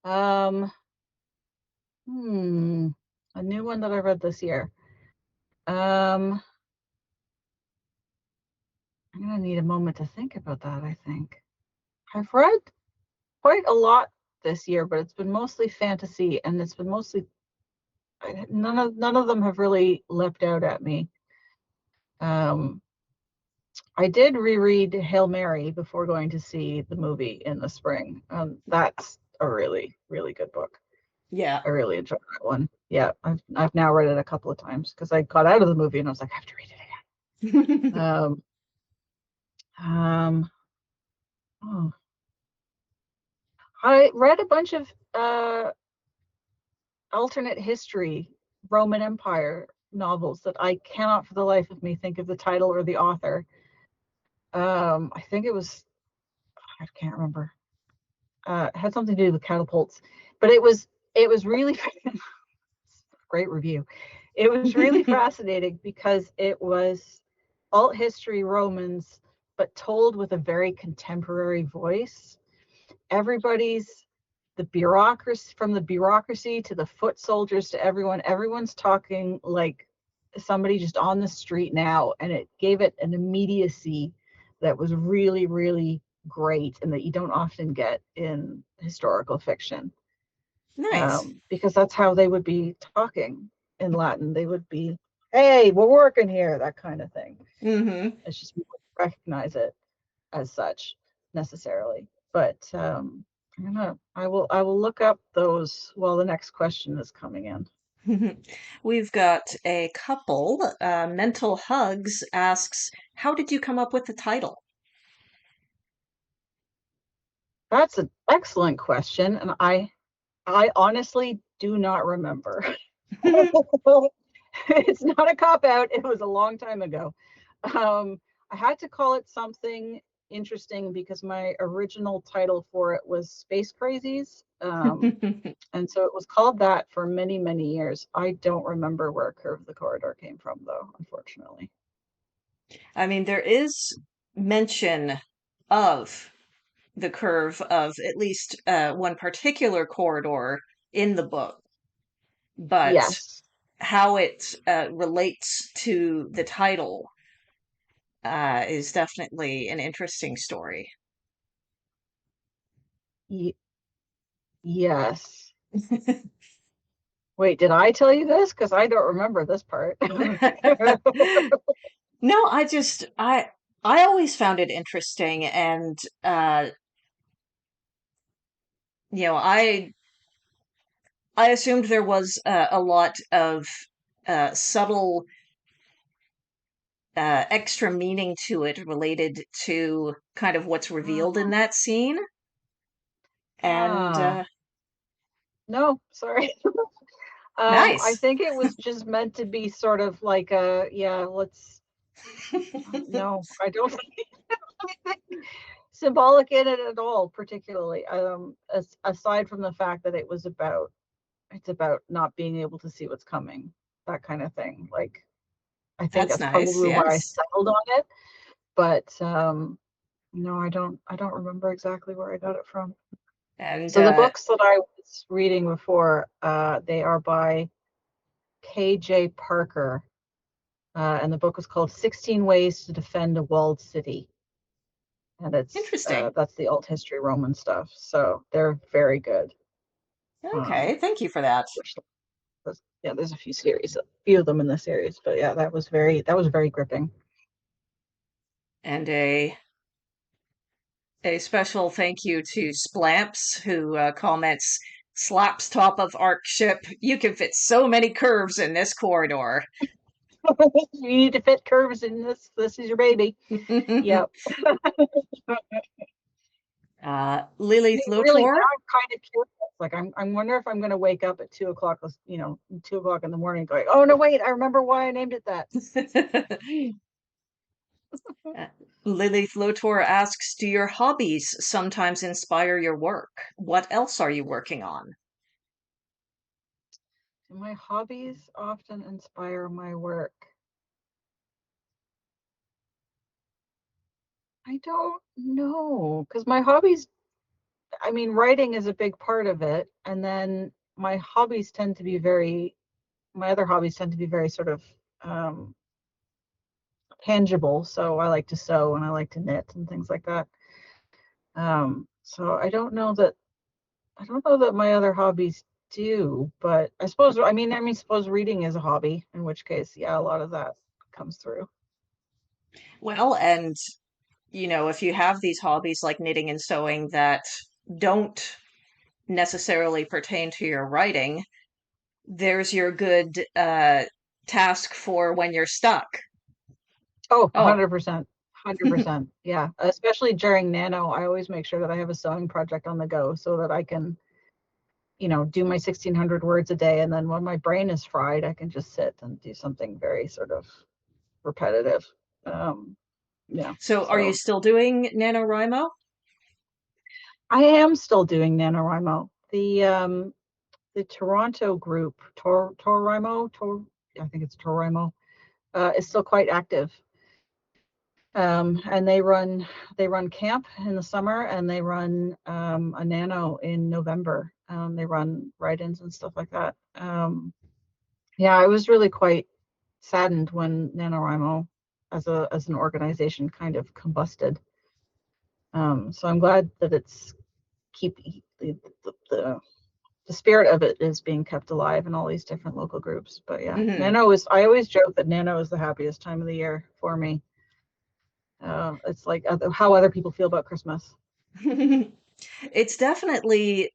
Um, a new one that I read this year. I'm gonna need a moment to think about that, I think. I've read quite a lot this year, but it's been mostly fantasy, and it's been mostly none of them have really leapt out at me. I did reread Hail Mary before going to see the movie in the spring. That's a really, really good book. Yeah. I really enjoyed that one. Yeah, I've now read it a couple of times because I got out of the movie and I was like, I have to read it again. Oh, I read a bunch of alternate history Roman Empire novels that I cannot for the life of me think of the title or the author. I think it was, I can't remember. It had something to do with catapults, but it was really great review. It was really fascinating because it was alt history Romans, but told with a very contemporary voice. everybody's the bureaucracy, from the bureaucracy to the foot soldiers to everyone's talking like somebody just on the street now, and it gave it an immediacy that was really, really great and that you don't often get in historical fiction. Nice. Because that's how they would be talking in Latin. They would be, "Hey, we're working here," that kind of thing. Mm-hmm. It's just we wouldn't recognize it as such necessarily. But I don't know. I will look up those while the next question is coming in. We've got a couple. Mental Hugs asks, how did you come up with the title? That's an excellent question, and I honestly do not remember. It's not a cop out. It was a long time ago. I had to call it something interesting because my original title for it was Space Crazies. And so it was called that for many, many years. I don't remember where Curve the Corridor came from, though, unfortunately. I mean, there is mention of the curve of at least one particular corridor in the book, but Yes. how it relates to the title is definitely an interesting story. Y- yes. Wait, did I tell you this? Because I don't remember this part. No, I always found it interesting, and you know, I assumed there was a lot of subtle extra meaning to it related to kind of what's revealed in that scene. And Ah, no, sorry. I nice. think it was just meant to be sort of like a, yeah, let's, no, I don't think symbolic in it at all, particularly. Aside from the fact that it's about not being able to see what's coming, that kind of thing. Like, I think That's that's nice. probably why I Yes. settled on it. But no, I don't remember exactly where I got it from. And So the books that I was reading before, they are by K.J. Parker, and the book was called 16 Ways to Defend a Walled City. And it's interesting. that's the alt history Roman stuff. So they're very good. Okay, thank you for that. Which yeah, there's a few of them in the series, but yeah, that was very gripping. And a special thank you to Splamps, who comments, slaps top of arc ship. You can fit so many curves in this corridor. You need to fit curves in this. This is your baby. Yep. Lily Really, now Flotor. I'm kind of curious. Like I wonder if I'm going to wake up at 2 o'clock, 2 o'clock in the morning, going, "Oh no, wait, I remember why I named it that." Lily Flotor asks, do your hobbies sometimes inspire your work? What else are you working on? My hobbies often inspire my work. I don't know, because my hobbies, I mean, writing is a big part of it, and then my other hobbies tend to be very sort of um, tangible. So I like to sew and I like to knit and things like that. So I don't know that my other hobbies do, but suppose reading is a hobby, in which case, yeah, a lot of that comes through. Well, and if you have these hobbies like knitting and sewing that don't necessarily pertain to your writing, there's your good task for when you're stuck. Oh, Oh, 100%. 100%. Yeah. Especially during Nano, I always make sure that I have a sewing project on the go so that I can, do my 1,600 words a day. And then when my brain is fried, I can just sit and do something very sort of repetitive. Um, yeah. so are you So still doing NaNoWriMo? I am still doing NaNoWriMo. The Toronto group, I think it's TorRimo, is still quite active. And they run camp in the summer, and they run a nano in November. They run write-ins and stuff like that. Yeah, I was really quite saddened when NaNoWriMo as an organization kind of combusted. So I'm glad that it's the spirit of it is being kept alive in all these different local groups. But yeah, Nano is, I always joke that Nano is the happiest time of the year for me. It's like how other people feel about Christmas. It's definitely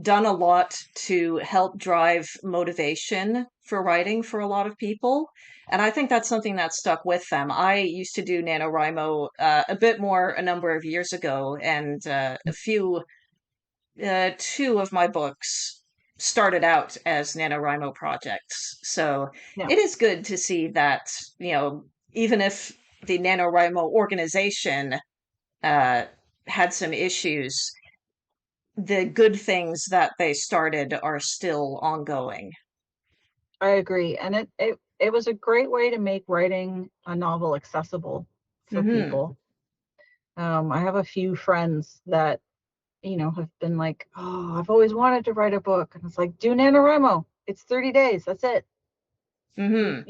done a lot to help drive motivation for writing for a lot of people. And I think that's something that stuck with them. I used to do NaNoWriMo a bit more a number of years ago, and two of my books started out as NaNoWriMo projects. So Yeah, it is good to see that, even if the NaNoWriMo organization uh, had some issues, the good things that they started are still ongoing. I agree. And it was a great way to make writing a novel accessible for Hmm. people. I have a few friends that, have been like, oh, I've always wanted to write a book. And it's like, do NaNoWriMo. It's 30 days. That's it. Hmm.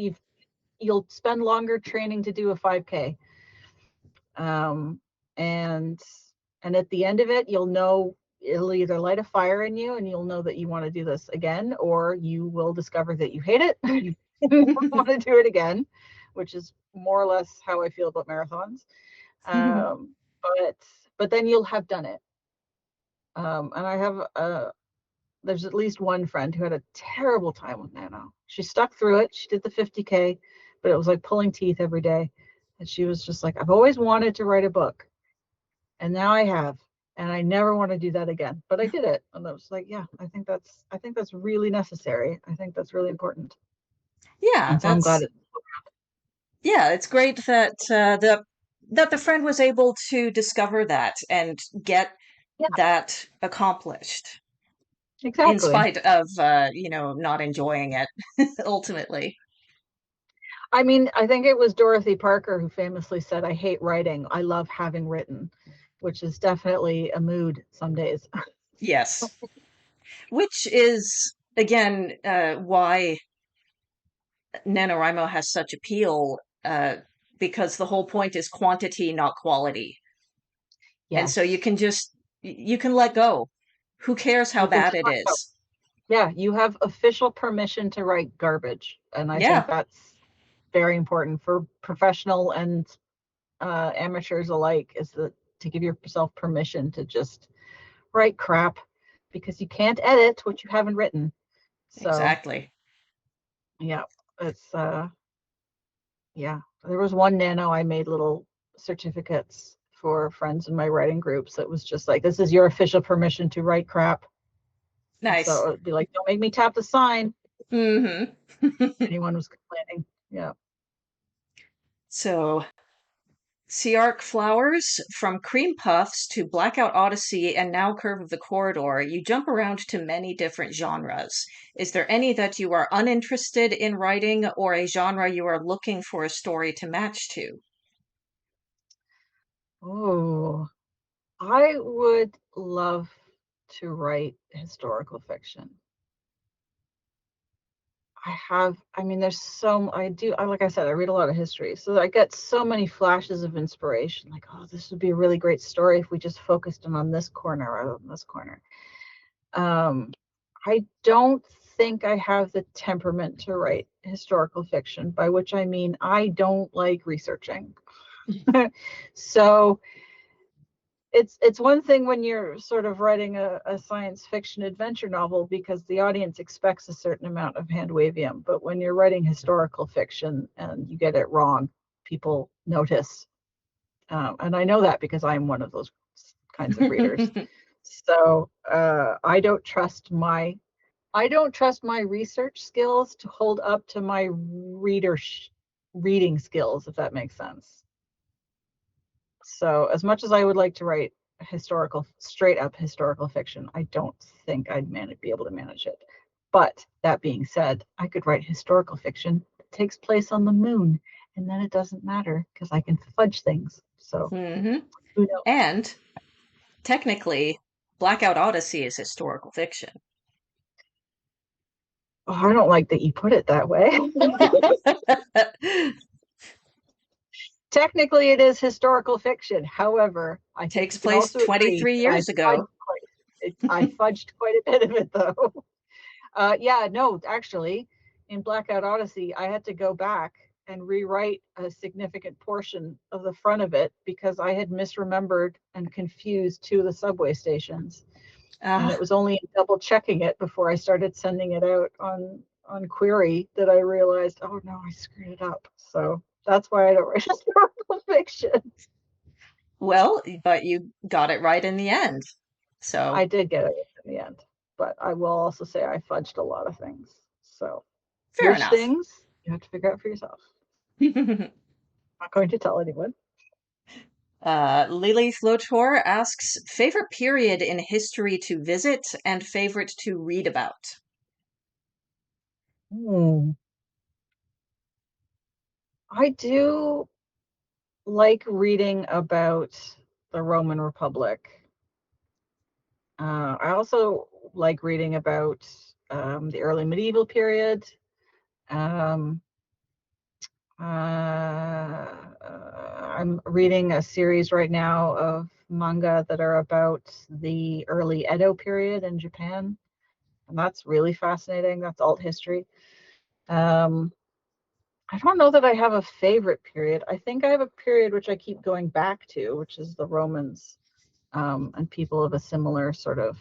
You'll spend longer training to do a 5K. Um, and and at the end of it, you'll know, it'll either light a fire in you and you'll know that you want to do this again, or you will discover that you hate it and you want to do it again, which is more or less how I feel about marathons. Um, but then you'll have done it. And I have there's at least one friend who had a terrible time with Nano. She stuck through it. She did the 50K, but it was like pulling teeth every day. And she was just like, I've always wanted to write a book, and now I have, and I never want to do that again. But I did it, and I was like, yeah, I think that's really necessary. I think that's really important, Yeah, and so I'm glad it. it's great that the friend was able to discover that and get Yeah, that accomplished in exactly. spite of not enjoying it ultimately. I mean, I think it was Dorothy Parker who famously said, "I hate writing. I love having written," which is definitely a mood some days. Yes. Which is again why NaNoWriMo has such appeal, because the whole point is quantity, not quality. And so Yes, you can let go. Who cares how you can bad just it let go. is? Yeah, you have official permission to write garbage, and I think Yeah, that's very important for professional and amateurs alike. Is that to give yourself permission to just write crap, because you can't edit what you haven't written. So exactly. yeah, it's yeah. There was one nano I made little certificates for friends in my writing groups that was just like, this is your official permission to write crap. And so Nice. it'd be like, don't make me tap the sign. Hmm. Anyone was complaining. Yeah. So, Ciarc Flowers, from Cream Puffs to Blackout Odyssey and now Curve of the Corridor, you jump around to many different genres. Is there any that you are uninterested in writing or a genre you are looking for a story to match to? Oh, I would love to write historical fiction. I mean, like I said, I read a lot of history. So I get so many flashes of inspiration, like, oh, this would be a really great story if we just focused in on this corner rather than this corner. Um, I don't think I have the temperament to write historical fiction, by which I mean I don't like researching. So it's one thing when you're sort of writing a science fiction adventure novel because the audience expects a certain amount of hand wavium, but when you're writing historical fiction and you get it wrong, people notice, and I know that because I'm one of those kinds of readers. So I don't trust my research skills to hold up to my reading skills, if that makes sense. So as much as I would like to write straight up historical fiction, I don't think I'd be able to manage it. But that being said, I could write historical fiction that takes place on the moon and then it doesn't matter because I can fudge things. So Hmm. who knows? And technically, Blackout Odyssey is historical fiction. Oh, I don't like that you put it that way. Technically, it is historical fiction. However, I think Takes you can place also agree 23 that years ago. I fudged quite a bit of it, though. Yeah, no, actually, in Blackout Odyssey, I had to go back and rewrite a significant portion of the front of it because I had misremembered and confused two of the subway stations. And Uh, it was only in double checking it before I started sending it out on query that I realized, oh no, I screwed it up. So that's why I don't write historical fiction. well, but you got it right in the end. So, I did get it in the end, but I will also say I fudged a lot of things. So fair which enough. things you have to figure out for yourself. Not going to tell anyone. Lily Flotor asks favorite period in history to visit and favorite to read about. Hmm. I do like reading about the Roman Republic. I also like reading about the early medieval period. Um, I'm reading a series right now of manga that are about the early Edo period in Japan, and that's really fascinating. That's alt history. Um, I don't know that I have a favorite period. I think I have a period which I keep going back to, which is the Romans, and people of a similar sort of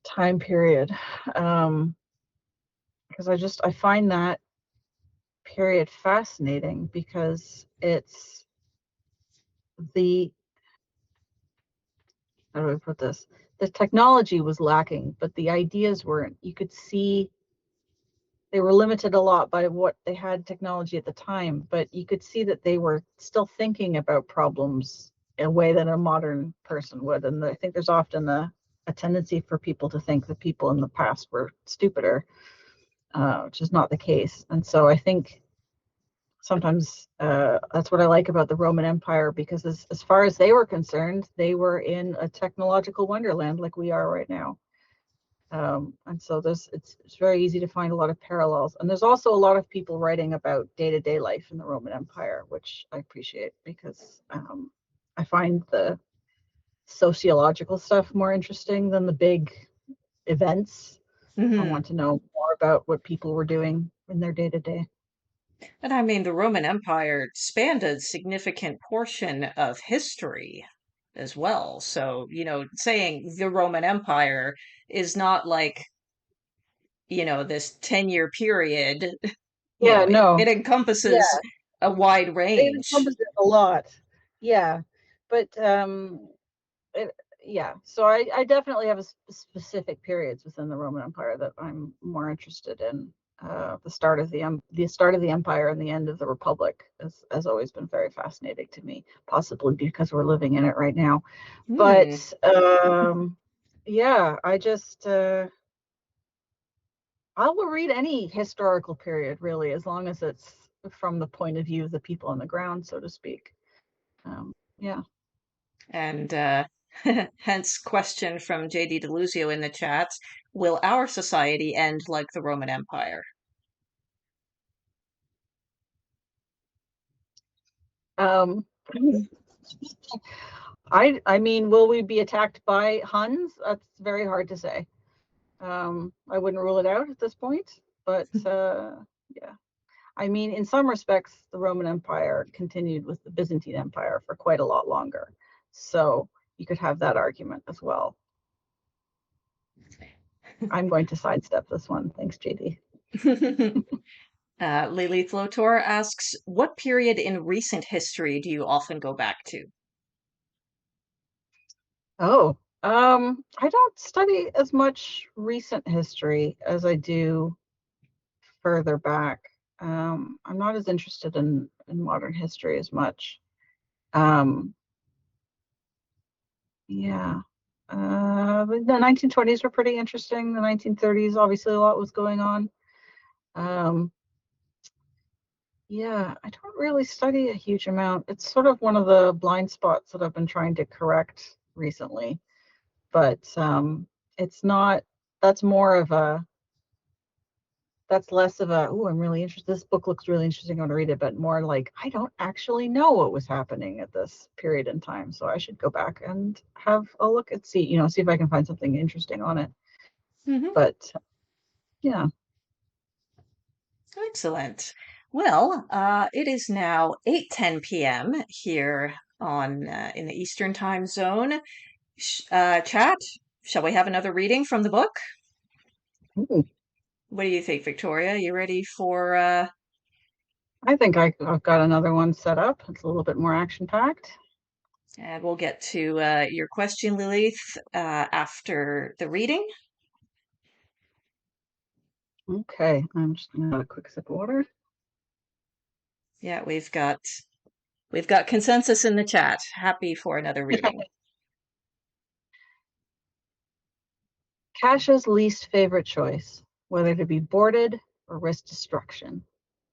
time period. Um, because I find that period fascinating because it's the how do I put this? The technology was lacking, but the ideas weren't. You could see they were limited a lot by what they had technology at the time, but you could see that they were still thinking about problems in a way that a modern person would. And I think there's often a tendency for people to think that people in the past were stupider, which is not the case. And so I think sometimes that's what I like about the Roman Empire, because as far as they were concerned, they were in a technological wonderland like we are right now. And so it's very easy to find a lot of parallels. And there's also a lot of people writing about day-to-day life in the Roman Empire, which I appreciate because I find the sociological stuff more interesting than the big events. I Hmm. want to know more about what people were doing in their day-to-day. And I mean, the Roman Empire spanned a significant portion of history as well. So, saying the Roman Empire is not like, this 10-year period, Yeah, it no. encompasses Yeah, a wide they range. encompass it a lot. Yeah. But it, yeah, so I definitely have a specific periods within the Roman Empire that I'm more interested in. The start of the empire and the end of the republic has always been very fascinating to me, possibly because we're living in it right now. Hmm. But yeah, I will read any historical period really, as long as it's from the point of view of the people on the ground, so to speak. Yeah. And hence question from JD Deluzio in the chat, will our society end like the Roman Empire? Um, I mean, will we be attacked by Huns? That's very hard to say. I wouldn't rule it out at this point, but yeah. I mean, in some respects, the Roman Empire continued with the Byzantine Empire for quite a lot longer. So you could have that argument as well. I'm going to sidestep this one. Thanks, JD. Lily Flotor asks, what period in recent history do you often go back to? Oh, I don't study as much recent history as I do further back. I'm not as interested in modern history as much. Um, yeah. The 1920s were pretty interesting. The 1930s, obviously, a lot was going on. Um, Yeah, I don't really study a huge amount. It's sort of one of the blind spots that I've been trying to correct recently. But it's not, that's more of a, that's less of a, oh, I'm really interested. This book looks really interesting. I want to read it, but more like, I don't actually know what was happening at this period in time. So I should go back and have a look and see, see if I can find something interesting on it. Hmm. But yeah. Excellent. Well, it is now 8:10 p.m. here on in the Eastern Time Zone. Chat, shall we have another reading from the book? Ooh, What do you think, Victoria? You ready for I think I've got another one set up. It's a little bit more action packed. and we'll get to your question, Lilith, after the reading. Okay, I'm just going to have a quick sip of water. Yeah, we've got consensus in the chat. Happy for another reading. Kasha's least favorite choice, whether to be boarded or risk destruction.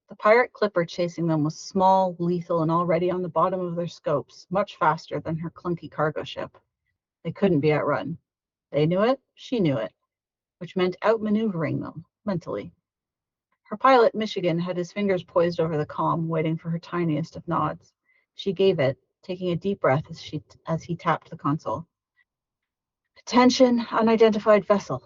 The pirate clipper chasing them was small, lethal, and already on the bottom of their scopes, much faster than her clunky cargo ship. They couldn't be outrun. They knew it, she knew it, which meant outmaneuvering them mentally. Her pilot, Michigan, had his fingers poised over the comm, waiting for her tiniest of nods. She gave it, taking a deep breath as he tapped the console. Attention, unidentified vessel.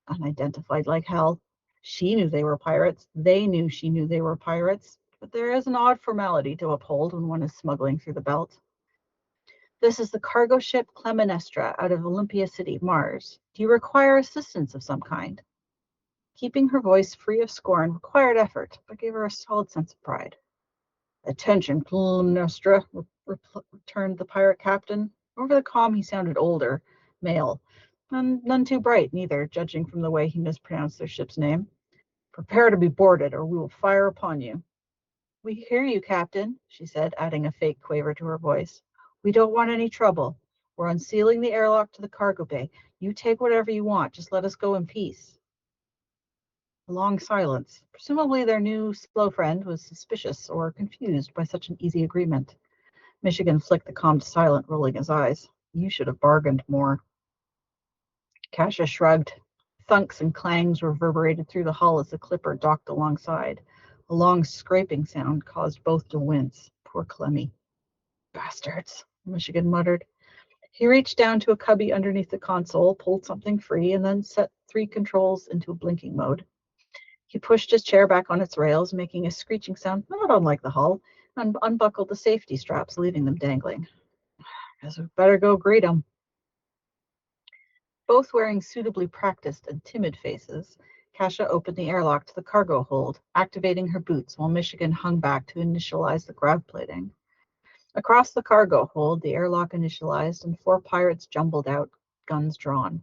Unidentified like hell. She knew they were pirates. They knew she knew they were pirates. But there is an odd formality to uphold when one is smuggling through the belt. This is the cargo ship Clemenestra out of Olympia City, Mars. Do you require assistance of some kind? Keeping her voice free of scorn required effort, but gave her a solid sense of pride. Attention, Clemenestra, returned the pirate captain. Over the comm, he sounded older, male, and none too bright, neither, judging from the way he mispronounced their ship's name. Prepare to be boarded, or we will fire upon you. We hear you, Captain, she said, adding a fake quaver to her voice. We don't want any trouble. We're unsealing the airlock to the cargo bay. You take whatever you want. Just let us go in peace. A long silence. Presumably their new slow friend was suspicious or confused by such an easy agreement. Michigan flicked the comm to silent, rolling his eyes. You should have bargained more. Kasha shrugged. Thunks and clangs reverberated through the hull as the clipper docked alongside. A long scraping sound caused both to wince. Poor Clemmy. Bastards, Michigan muttered. He reached down to a cubby underneath the console, pulled something free, and then set 3 controls into blinking mode. He pushed his chair back on its rails, making a screeching sound not unlike the hull, and unbuckled the safety straps, leaving them dangling. Guess we better go greet 'em. Both wearing suitably practiced and timid faces, Kasha opened the airlock to the cargo hold, activating her boots while Michigan hung back to initialize the grav plating. Across the cargo hold, the airlock initialized and 4 pirates jumbled out, guns drawn.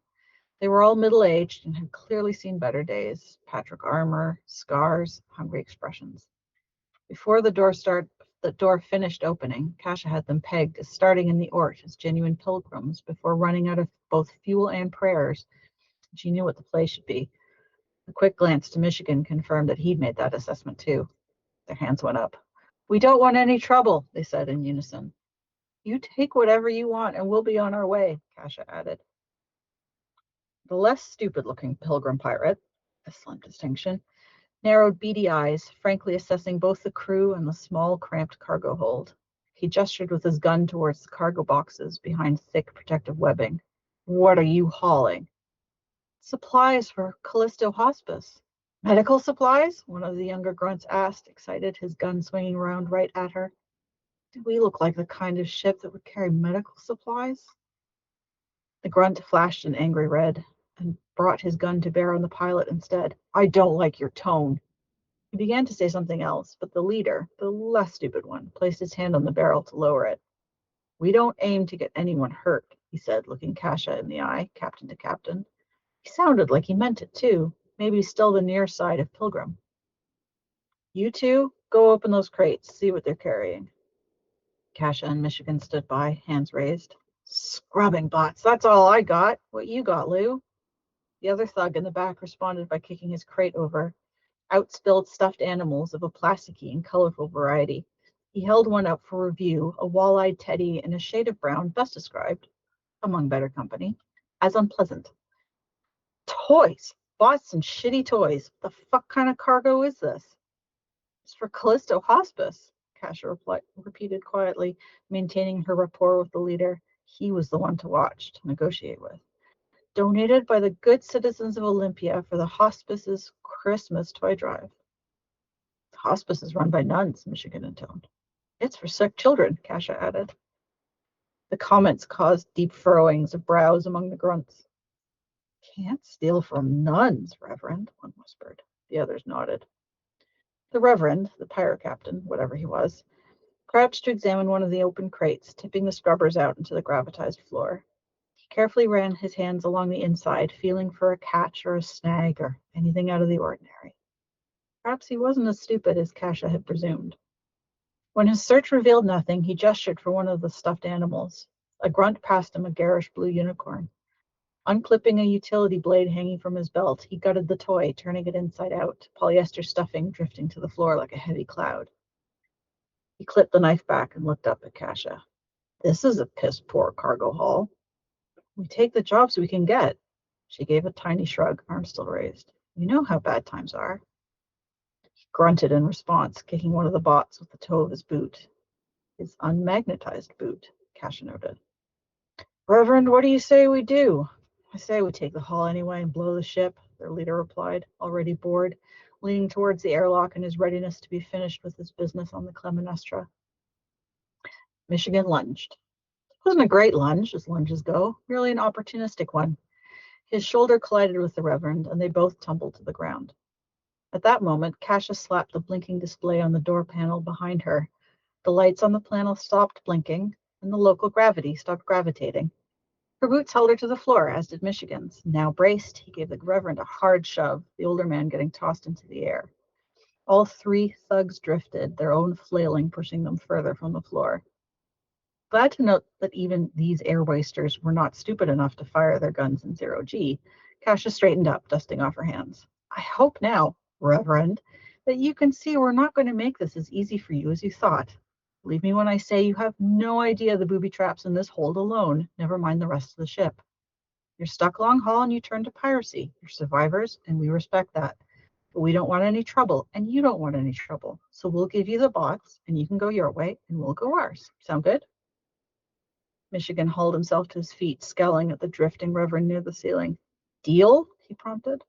They were all middle-aged and had clearly seen better days. Patrick armor, scars, hungry expressions. Before the door finished opening, Kasha had them pegged as starting in the Ort as genuine pilgrims before running out of both fuel and prayers. She knew what the play should be. A quick glance to Michigan confirmed that he'd made that assessment too. Their hands went up. We don't want any trouble, they said in unison. You take whatever you want and we'll be on our way, Kasha added. The less stupid-looking pilgrim pirate, a slim distinction, narrowed beady eyes, frankly assessing both the crew and the small, cramped cargo hold. He gestured with his gun towards the cargo boxes behind thick protective webbing. What are you hauling? Supplies for Callisto Hospice. Medical supplies? One of the younger grunts asked, excited, his gun swinging around right at her. Do we look like the kind of ship that would carry medical supplies? The grunt flashed an angry red and brought his gun to bear on the pilot instead. I don't like your tone. He began to say something else, but the leader, the less stupid one, placed his hand on the barrel to lower it. We don't aim to get anyone hurt, he said, looking Kasha in the eye, captain to captain. He sounded like he meant it, too, maybe still the near side of Pilgrim. You two, go open those crates, see what they're carrying. Kasha and Michigan stood by, hands raised. Scrubbing bots, that's all I got. What you got, Lou? The other thug in the back responded by kicking his crate over. outspilled stuffed animals of a plasticky and colorful variety. He held one up for review, a wall-eyed teddy in a shade of brown best described, among better company, as unpleasant. Toys! Bought some shitty toys. The fuck kind of cargo is this? It's for Callisto Hospice, Kasha repeated quietly, maintaining her rapport with the leader. He was the one to watch, to negotiate with. Donated by the good citizens of Olympia for the hospice's Christmas toy drive. The hospice is run by nuns, Michigan intoned. It's for sick children, Kasha added. The comments caused deep furrowings of brows among the grunts. Can't steal from nuns, Reverend, one whispered. The others nodded. The Reverend, the pirate captain, whatever he was, crouched to examine one of the open crates, tipping the scrubbers out into the gravitized floor. He carefully ran his hands along the inside, feeling for a catch or a snag or anything out of the ordinary. Perhaps he wasn't as stupid as Kasha had presumed. When his search revealed nothing, he gestured for one of the stuffed animals. A grunt passed him a garish blue unicorn. Unclipping a utility blade hanging from his belt, he gutted the toy, turning it inside out, polyester stuffing drifting to the floor like a heavy cloud. He clipped the knife back and looked up at Kasha. This is a piss-poor cargo haul. We take the jobs we can get. She gave a tiny shrug, arm still raised. You know how bad times are. He grunted in response, kicking one of the bots with the toe of his boot. His unmagnetized boot, Kasha noted. Reverend, what do you say we do? I say we take the hull anyway and blow the ship, their leader replied, already bored, leaning towards the airlock in his readiness to be finished with his business on the Clytemnestra. Michigan lunged. It wasn't a great lunge, as lunges go, merely an opportunistic one. His shoulder collided with the Reverend, and they both tumbled to the ground. At that moment, Kasha slapped the blinking display on the door panel behind her. The lights on the panel stopped blinking, and the local gravity stopped gravitating. Her boots held her to the floor, as did Michigan's. Now braced, he gave the Reverend a hard shove, the older man getting tossed into the air. All three thugs drifted, their own flailing pushing them further from the floor. Glad to note that even these air wasters were not stupid enough to fire their guns in zero-G, Kasha straightened up, dusting off her hands. I hope now, Reverend, that you can see we're not going to make this as easy for you as you thought. Believe me when I say you have no idea the booby traps in this hold alone, never mind the rest of the ship. You're stuck long haul and you turn to piracy. You're survivors, and we respect that. But we don't want any trouble, and you don't want any trouble. So we'll give you the box, and you can go your way, and we'll go ours. Sound good? Michigan hauled himself to his feet, scowling at the drifting Reverend near the ceiling. Deal? He prompted.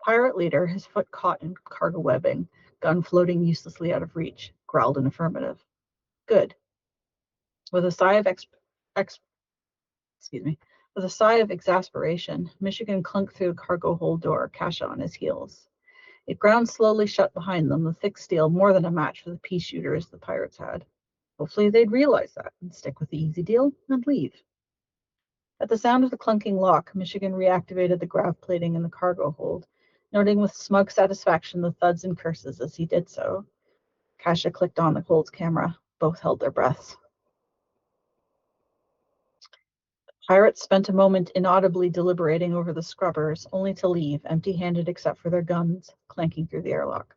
Pirate leader, his foot caught in cargo webbing, gun floating uselessly out of reach, growled an affirmative. Good. With a sigh of exasperation, Michigan clunked through the cargo hold door, Kasha on his heels. It ground slowly shut behind them, the thick steel more than a match for the pea shooters the pirates had. Hopefully they'd realize that and stick with the easy deal and leave. At the sound of the clunking lock, Michigan reactivated the grav plating in the cargo hold, noting with smug satisfaction the thuds and curses as he did so. Kasha clicked on the hold's camera. Both held their breaths. The pirates spent a moment inaudibly deliberating over the scrubbers, only to leave, empty-handed except for their guns, clanking through the airlock.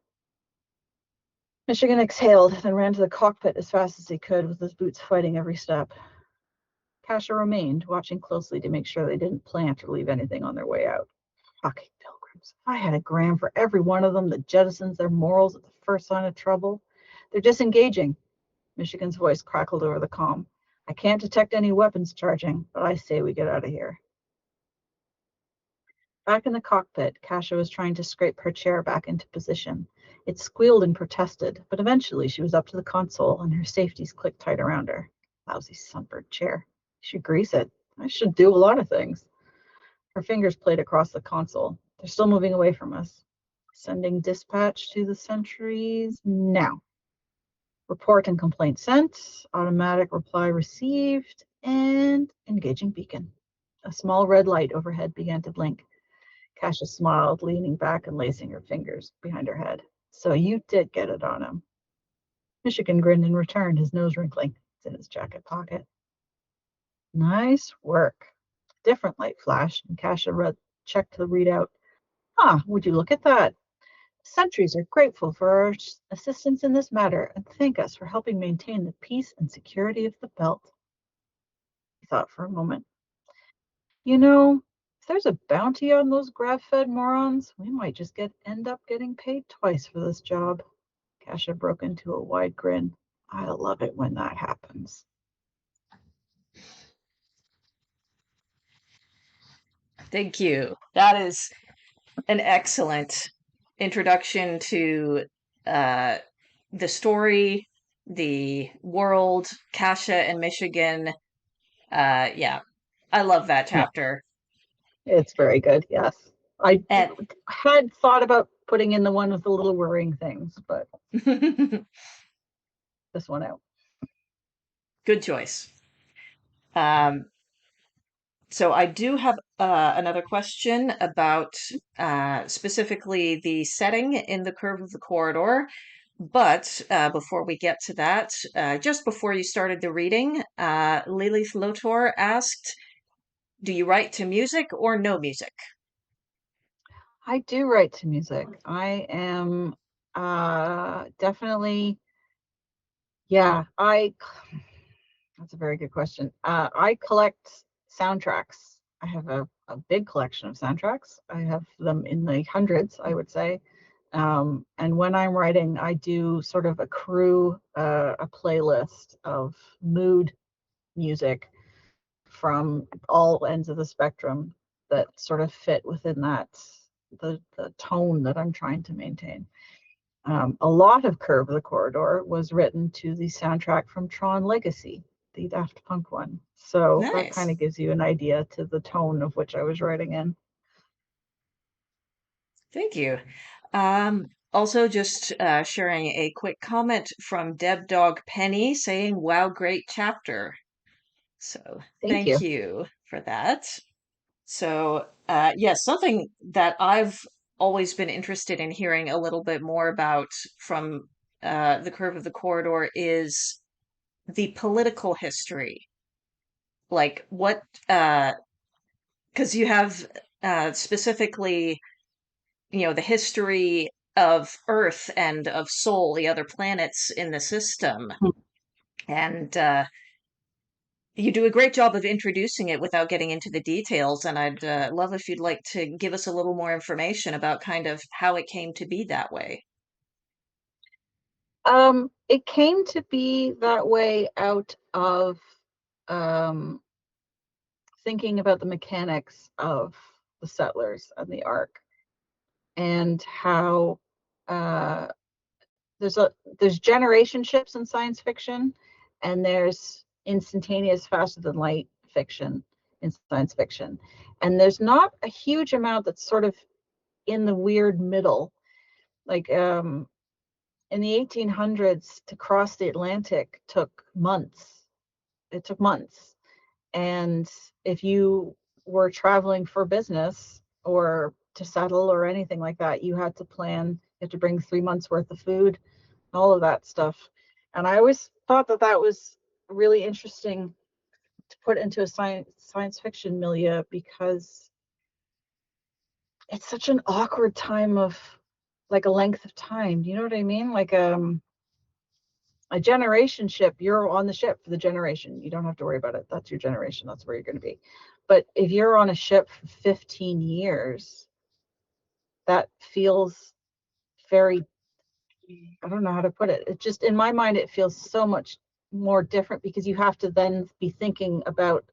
Michigan exhaled, then ran to the cockpit as fast as he could, with his boots fighting every step. Kasha remained, watching closely to make sure they didn't plant or leave anything on their way out. Fucking pilgrims. If I had a gram for every one of them that jettisons their morals at the first sign of trouble. They're disengaging. Michigan's voice crackled over the comm. I can't detect any weapons charging, but I say we get out of here. Back in the cockpit, Kasha was trying to scrape her chair back into position. It squealed and protested, but eventually she was up to the console and her safeties clicked tight around her. Lousy sunburned chair. I should grease it. I should do a lot of things. Her fingers played across the console. They're still moving away from us. Sending dispatch to the sentries now. Report and complaint sent. Automatic reply received. And engaging beacon. A small red light overhead began to blink. Kasha smiled, leaning back and lacing her fingers behind her head. So you did get it on him. Michigan grinned in return, his nose wrinkling. It's in his jacket pocket. Nice work. Different light flashed, and Kasha checked the readout. Would you look at that? Sentries are grateful for our assistance in this matter and thank us for helping maintain the peace and security of the belt. He thought for a moment. You know, if there's a bounty on those grav-fed morons, we might just end up getting paid twice for this job. Kasha broke into a wide grin. I love it when that happens. Thank you. That is an excellent introduction to uh, the story, the world, Kasha and Michigan. Yeah, I love that Yeah, chapter. it's very good. Yes. I And had thought about putting in the one with the little worrying things, but this one out. good choice. Um, so I do have another question about specifically the setting in the curve of the corridor. But before we get to that, just before you started the reading, Lilith Lotor asked, do you write to music or no music? I do write to music. I am definitely, yeah, that's a very good question. I collect soundtracks. I have a big collection of soundtracks. I have them in the hundreds, I would say. And when I'm writing, I do sort of accrue a playlist of mood music from all ends of the spectrum that sort of fit within the tone that I'm trying to maintain. A lot of Curve of the Corridor was written to the soundtrack from Tron Legacy, the Daft Punk one. So that kind Nice. of gives you an idea to the tone of which I was writing in. Thank you. Also, just sharing a quick comment from Deb Dog Penny saying, wow, great chapter. So Thank thank you. you for that. So, yes, something that I've always been interested in hearing a little bit more about from the Curve of the Corridor is the political history. Like what, because you have specifically, the history of Earth and of Sol, the other planets in the system. And you do a great job of introducing it without getting into the details, and I'd love if you'd like to give us a little more information about kind of how it came to be that way. It came to be that way out of um, thinking about the mechanics of the settlers and the Ark and how uh, there's generation ships in science fiction, and there's instantaneous, faster than light fiction in science fiction, and there's not a huge amount that's sort of in the weird middle. Like in the 1800s, to cross the Atlantic took months. It took months, and if you were traveling for business or to settle or anything like that, you had to plan. You had to bring 3 months worth of food, all of that stuff. And I always thought that that was really interesting to put into a science fiction milieu because it's such an awkward time of like a length of time. Do you know what I mean? Like a generation ship, you're on the ship for the generation. You don't have to worry about it. That's your generation. That's where you're going to be. But if you're on a ship for 15 years, that feels very, I don't know how to put it. It just, in my mind, it feels so much more different because you have to then be thinking about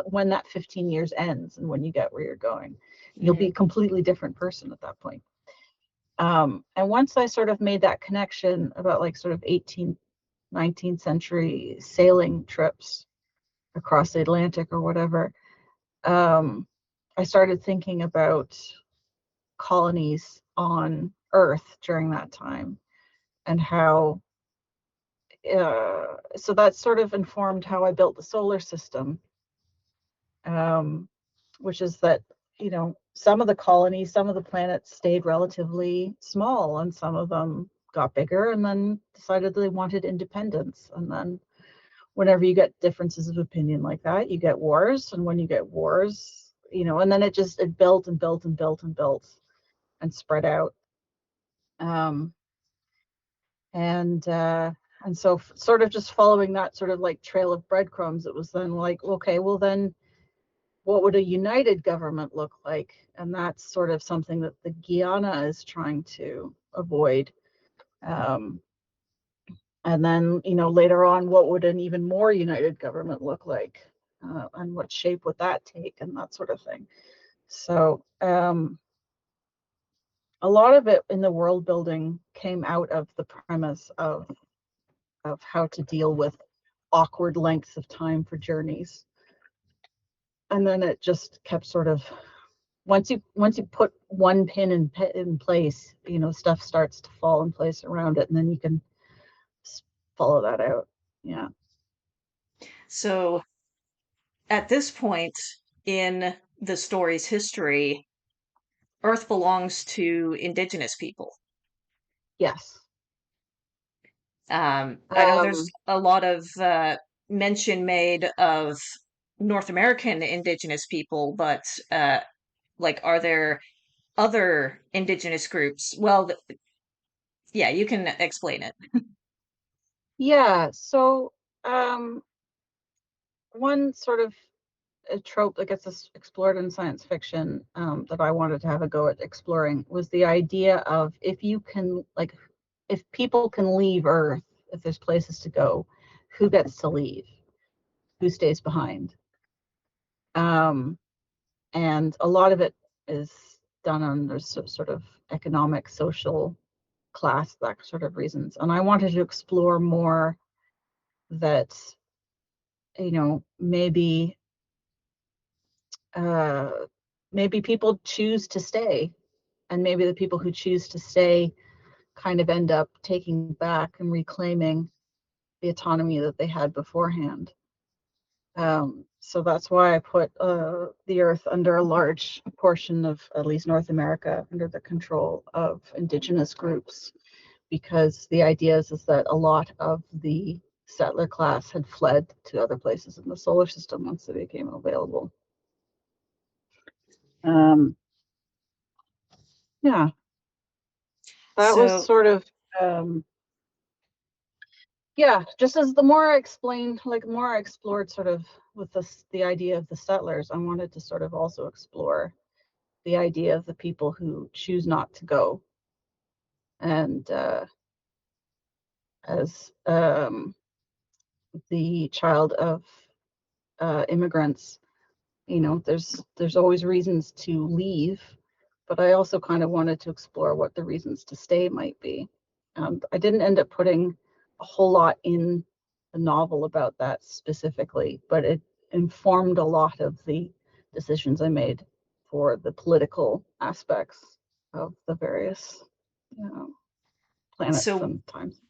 when that 15 years ends and when you get where you're going. You'll be Hmm. a completely different person at that point. And once I sort of made that connection about like sort of 18th, 19th century sailing trips across the Atlantic or whatever, I started thinking about colonies on Earth during that time and how so that sort of informed how I built the solar system, um, which is that, some of the colonies, some of the planets stayed relatively small, and some of them got bigger and then decided they wanted independence. And then, whenever you get differences of opinion like that, you get wars. And when you get wars, and then it built and built and built and built and spread out. Um, and uh, and so sort of just following that sort of like trail of breadcrumbs, it was then like, okay, well then what would a united government look like? And that's sort of something that the Guyana is trying to avoid. Um, and then, later on, what would an even more united government look like? And what shape would that take, and that sort of thing. So a lot of it in the world building came out of the premise of how to deal with awkward lengths of time for journeys. And then it just kept sort of, once you put one pin in place, stuff starts to fall in place around it, and then you can follow that out. Yeah. So at this point in the story's history, Earth belongs to indigenous people. Yes. I know there's Um, a lot of mention made of North American indigenous people, but like, are there other indigenous groups? Well, yeah, you can explain it. yeah. So um, one sort of a trope that gets explored in science fiction, that I wanted to have a go at exploring, was the idea of, if people can leave Earth, if there's places to go, who gets to leave? Who stays behind? Um, and a lot of it is done on there's sort of economic, social, class, that sort of reasons. And I wanted to explore more that, uh, maybe people choose to stay, and maybe the people who choose to stay kind of end up taking back and reclaiming the autonomy that they had beforehand. So that's why I put the Earth under a large portion of at least North America under the control of indigenous groups, because the idea is that a lot of the settler class had fled to other places in the solar system once they became available. Um, yeah, that was So, sort of, um, yeah, just as the more I explained, like more I explored sort of with the idea of the settlers, I wanted to sort of also explore the idea of the people who choose not to go. And as the child of immigrants, there's always reasons to leave, but I also kind of wanted to explore what the reasons to stay might be. I didn't end up putting a whole lot in the novel about that specifically, but it informed a lot of the decisions I made for the political aspects of the various, you know, planets so, and times.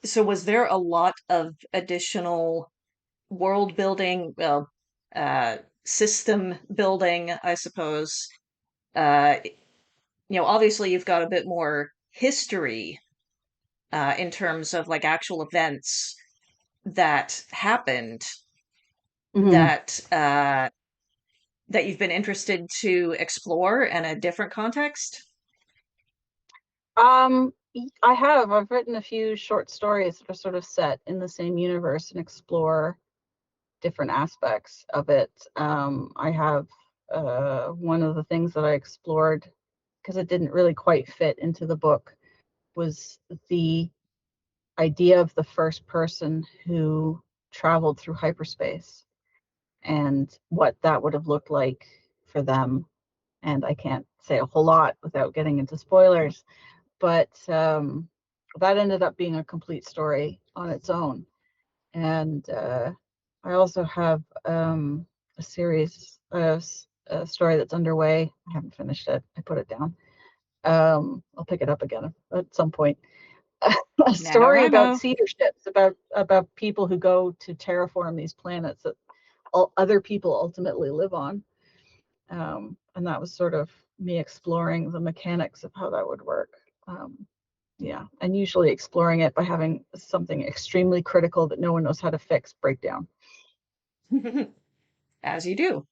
so was there a lot of additional world building, well, system building, I suppose? Uh, obviously you've got a bit more history in terms of like actual events that happened Mhm. that you've been interested to explore in a different context. I've written a few short stories that are sort of set in the same universe and explore different aspects of it. I have one of the things that I explored, because it didn't really quite fit into the book, was the idea of the first person who traveled through hyperspace and what that would have looked like for them. And I can't say a whole lot without getting into spoilers, but that ended up being a complete story on its own. And I also have a series, a story that's underway. I haven't finished it. I put it down. I'll pick it up again at some point. A story about NaNoWriMo. cedar ships, about people who go to terraform these planets that other people ultimately live on. And that was sort of me exploring the mechanics of how that would work. Um, yeah, and usually exploring it by having something extremely critical that no one knows how to fix break down, As you do.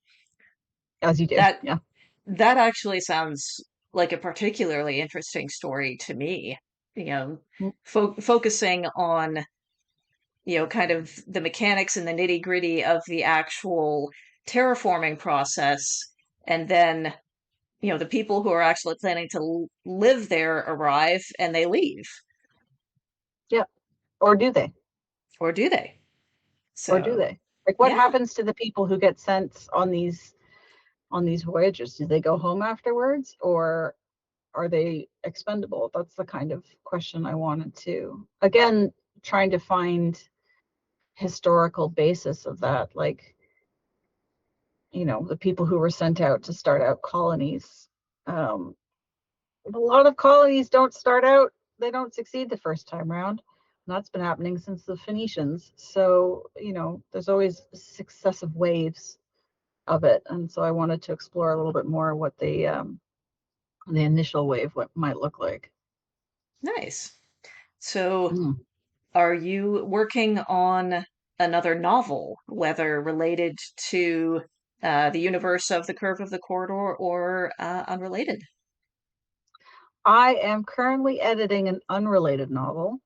as you do. That Yeah. that actually sounds like a particularly interesting story to me. You know, Mm. focusing on, kind of the mechanics and the nitty-gritty of the actual terraforming process, and then, the people who are actually planning to live there arrive and they leave. Yeah. Or do they? Or do they? Or do So, they? Like, what yeah. happens to the people who get sent on these voyages? Do they go home afterwards, or are they expendable? That's the kind of question I wanted to, again, trying to find historical basis of that. Like, the people who were sent out to start out colonies. Um, a lot of colonies don't start out, they don't succeed the first time round. And that's been happening since the Phoenicians. So, there's always successive waves of it. And so I wanted to explore a little bit more what the initial wave what might look like. Nice. So, Mm. are you working on another novel, whether related to the universe of the Curve of the Corridor or unrelated? I am currently editing an unrelated novel,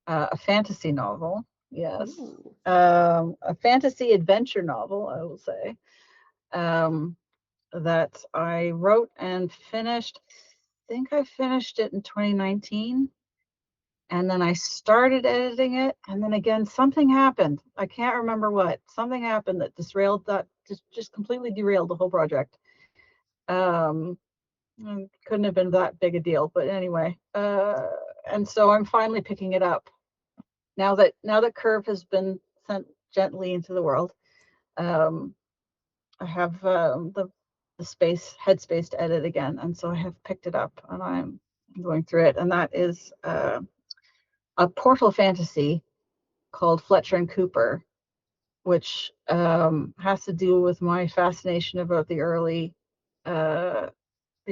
a fantasy novel. Yes. Ooh. A fantasy adventure novel, I will say, um, that I wrote and finished. I think I finished it in 2019. And then I started editing it. And then again, something happened. I can't remember what. Something happened that derailed that, just completely derailed the whole project. Um, couldn't have been that big a deal, but anyway. And so I'm finally picking it up now that Curve has been sent gently into the world. um, I have the headspace to edit again, and so I have picked it up and I'm going through it. And that is a portal fantasy called Fletcher and Cooper, which has to do with my fascination about uh, the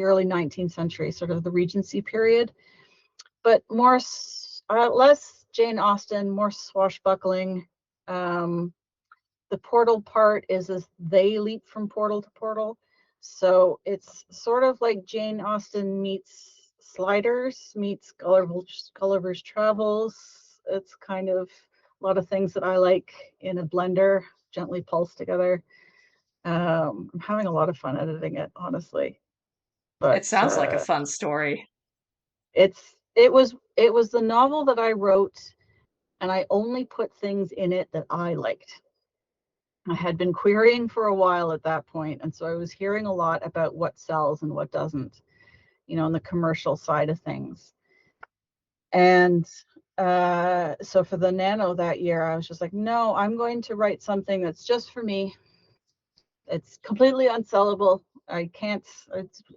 early 19th century, sort of the Regency period, but less Jane Austen, more swashbuckling. Um, the portal part is as they leap from portal to portal. So it's sort of like Jane Austen meets Sliders meets Gulliver's Travels. It's kind of a lot of things that I like in a blender, gently pulsed together. I'm having a lot of fun editing it, honestly. It But sounds like a fun story. it was the novel that I wrote, and I only put things in it that I liked. I had been querying for a while at that point, and so I was hearing a lot about what sells and what doesn't, on the commercial side of things. And so for the Nano that year, I was just like, no, I'm going to write something that's just for me. It's completely unsellable. I can't,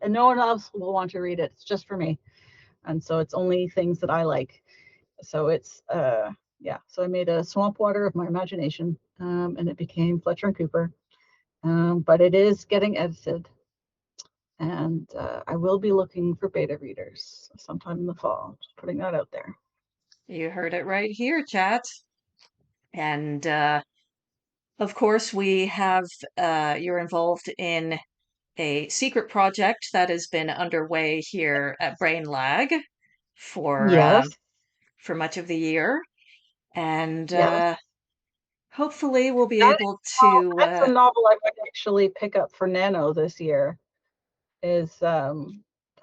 and no one else will want to read it. It's just for me. And so it's only things that I like. So it's, yeah, so I made a swamp water of my imagination, and it became Fletcher and Cooper. But it is getting edited, and I will be looking for beta readers sometime in the fall. Just putting that out there. You heard it right here, chat. And of course, we have you're involved in a secret project that has been underway here at Brain Lag Yes, for much of the year, and yes. hopefully we'll be That, able well, to. that's a novel I might actually pick up for Nano this year. Is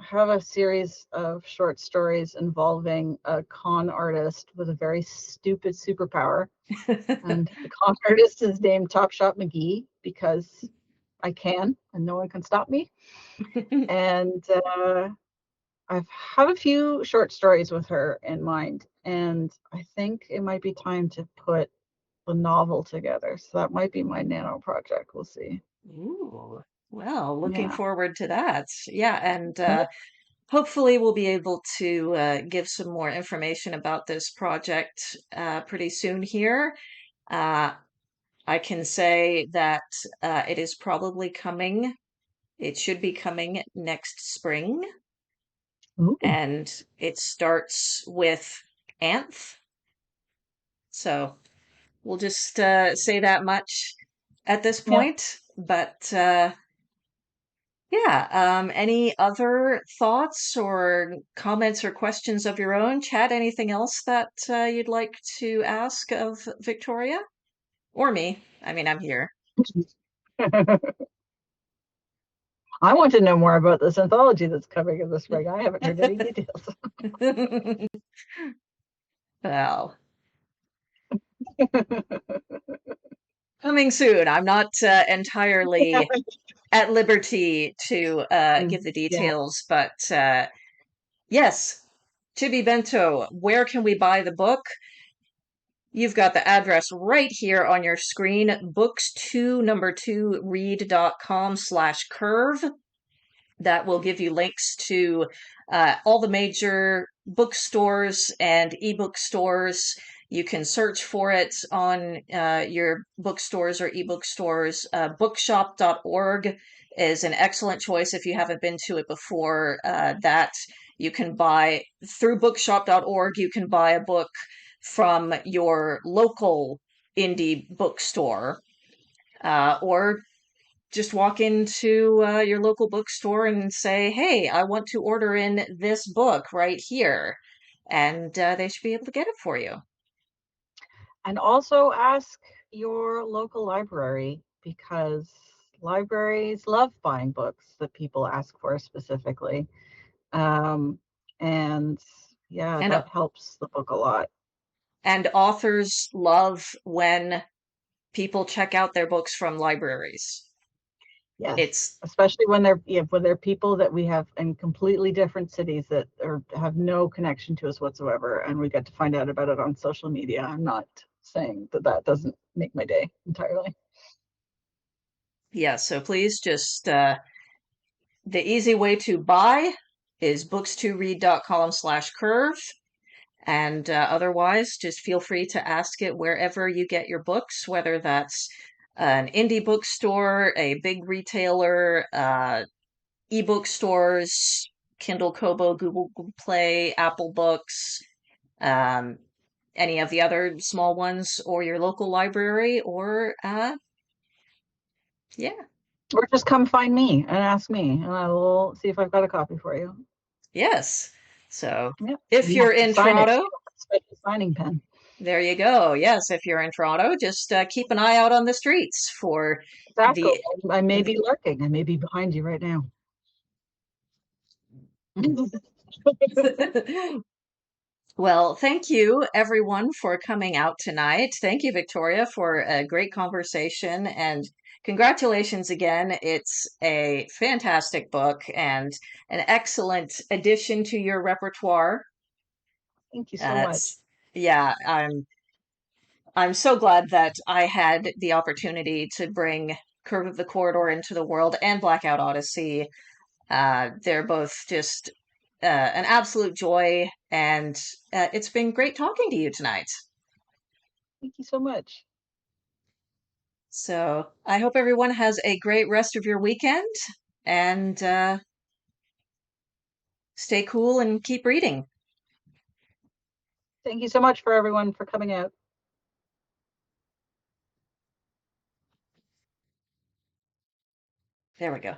have a series of short stories involving a con artist with a very stupid superpower. And the con artist is named Top Shot McGee because I can and no one can stop me. And I've had a few short stories with her in mind, and I think it might be time to put the novel together. So that might be my Nano project. We'll see. Ooh, well, looking Yeah. forward to that. Yeah, and Yeah. hopefully we'll be able to give some more information about this project pretty soon here. Uh, I can say that it is probably coming. It should be coming next spring, Ooh. and it starts with Anth. So we'll just say that much at this Yeah. point. But Yeah, any other thoughts or comments or questions of your own? Chad, anything else that you'd like to ask of Victoria or me? I mean, I'm here. I want to know more about this anthology that's coming in the spring. I haven't heard any details. Well, coming soon. I'm not entirely at liberty to give the Yeah. details, but yes, Chibi Bento, where can we buy the book? You've got the address right here on your screen, books2read.com/curve. That will give you links to all the major bookstores and ebook stores. You can search for it on your bookstores or ebook stores. Bookshop.org is an excellent choice if you haven't been to it before. That you can buy through bookshop.org, you can buy a book from your local indie bookstore, or just walk into your local bookstore and say, "Hey, I want to order in this book right here," and they should be able to get it for you. And also ask your local library, because libraries love buying books that people ask for specifically. Um, and yeah, And that helps the book a lot. and authors love when people check out their books from libraries. Yes, It's especially when they're people that we have in completely different cities that have no connection to us whatsoever, and we get to find out about it on social media. I'm not saying that that doesn't make my day entirely. yeah, so please just the easy way to buy is books2read.com/curve. And otherwise, just feel free to ask it wherever you get your books, whether that's an indie bookstore, a big retailer, ebook stores, Kindle Kobo, Google Play, Apple Books, um, any of the other small ones, or your local library, or yeah, Or just come find me and ask me, and I will see if I've got a copy for you. yes. So Yeah, if you you're have to in sign it Toronto, too. Special signing pen. there you go. Yes, if you're in Toronto, just keep an eye out on the streets for Exactly. the. I may be lurking. I may be behind you right now. Well, thank you everyone for coming out tonight. Thank you, Victoria, for a great conversation, and congratulations again. It's a fantastic book and an excellent addition to your repertoire. Thank you so much. It's yeah, I'm so glad that I had the opportunity to bring Curve of the Corridor into the world and Blackout Odyssey. They're both just an absolute joy, and it's been great talking to you tonight. Thank you so much. So I hope everyone has a great rest of your weekend, and stay cool and keep reading. Thank you so much for everyone for coming out. There we go.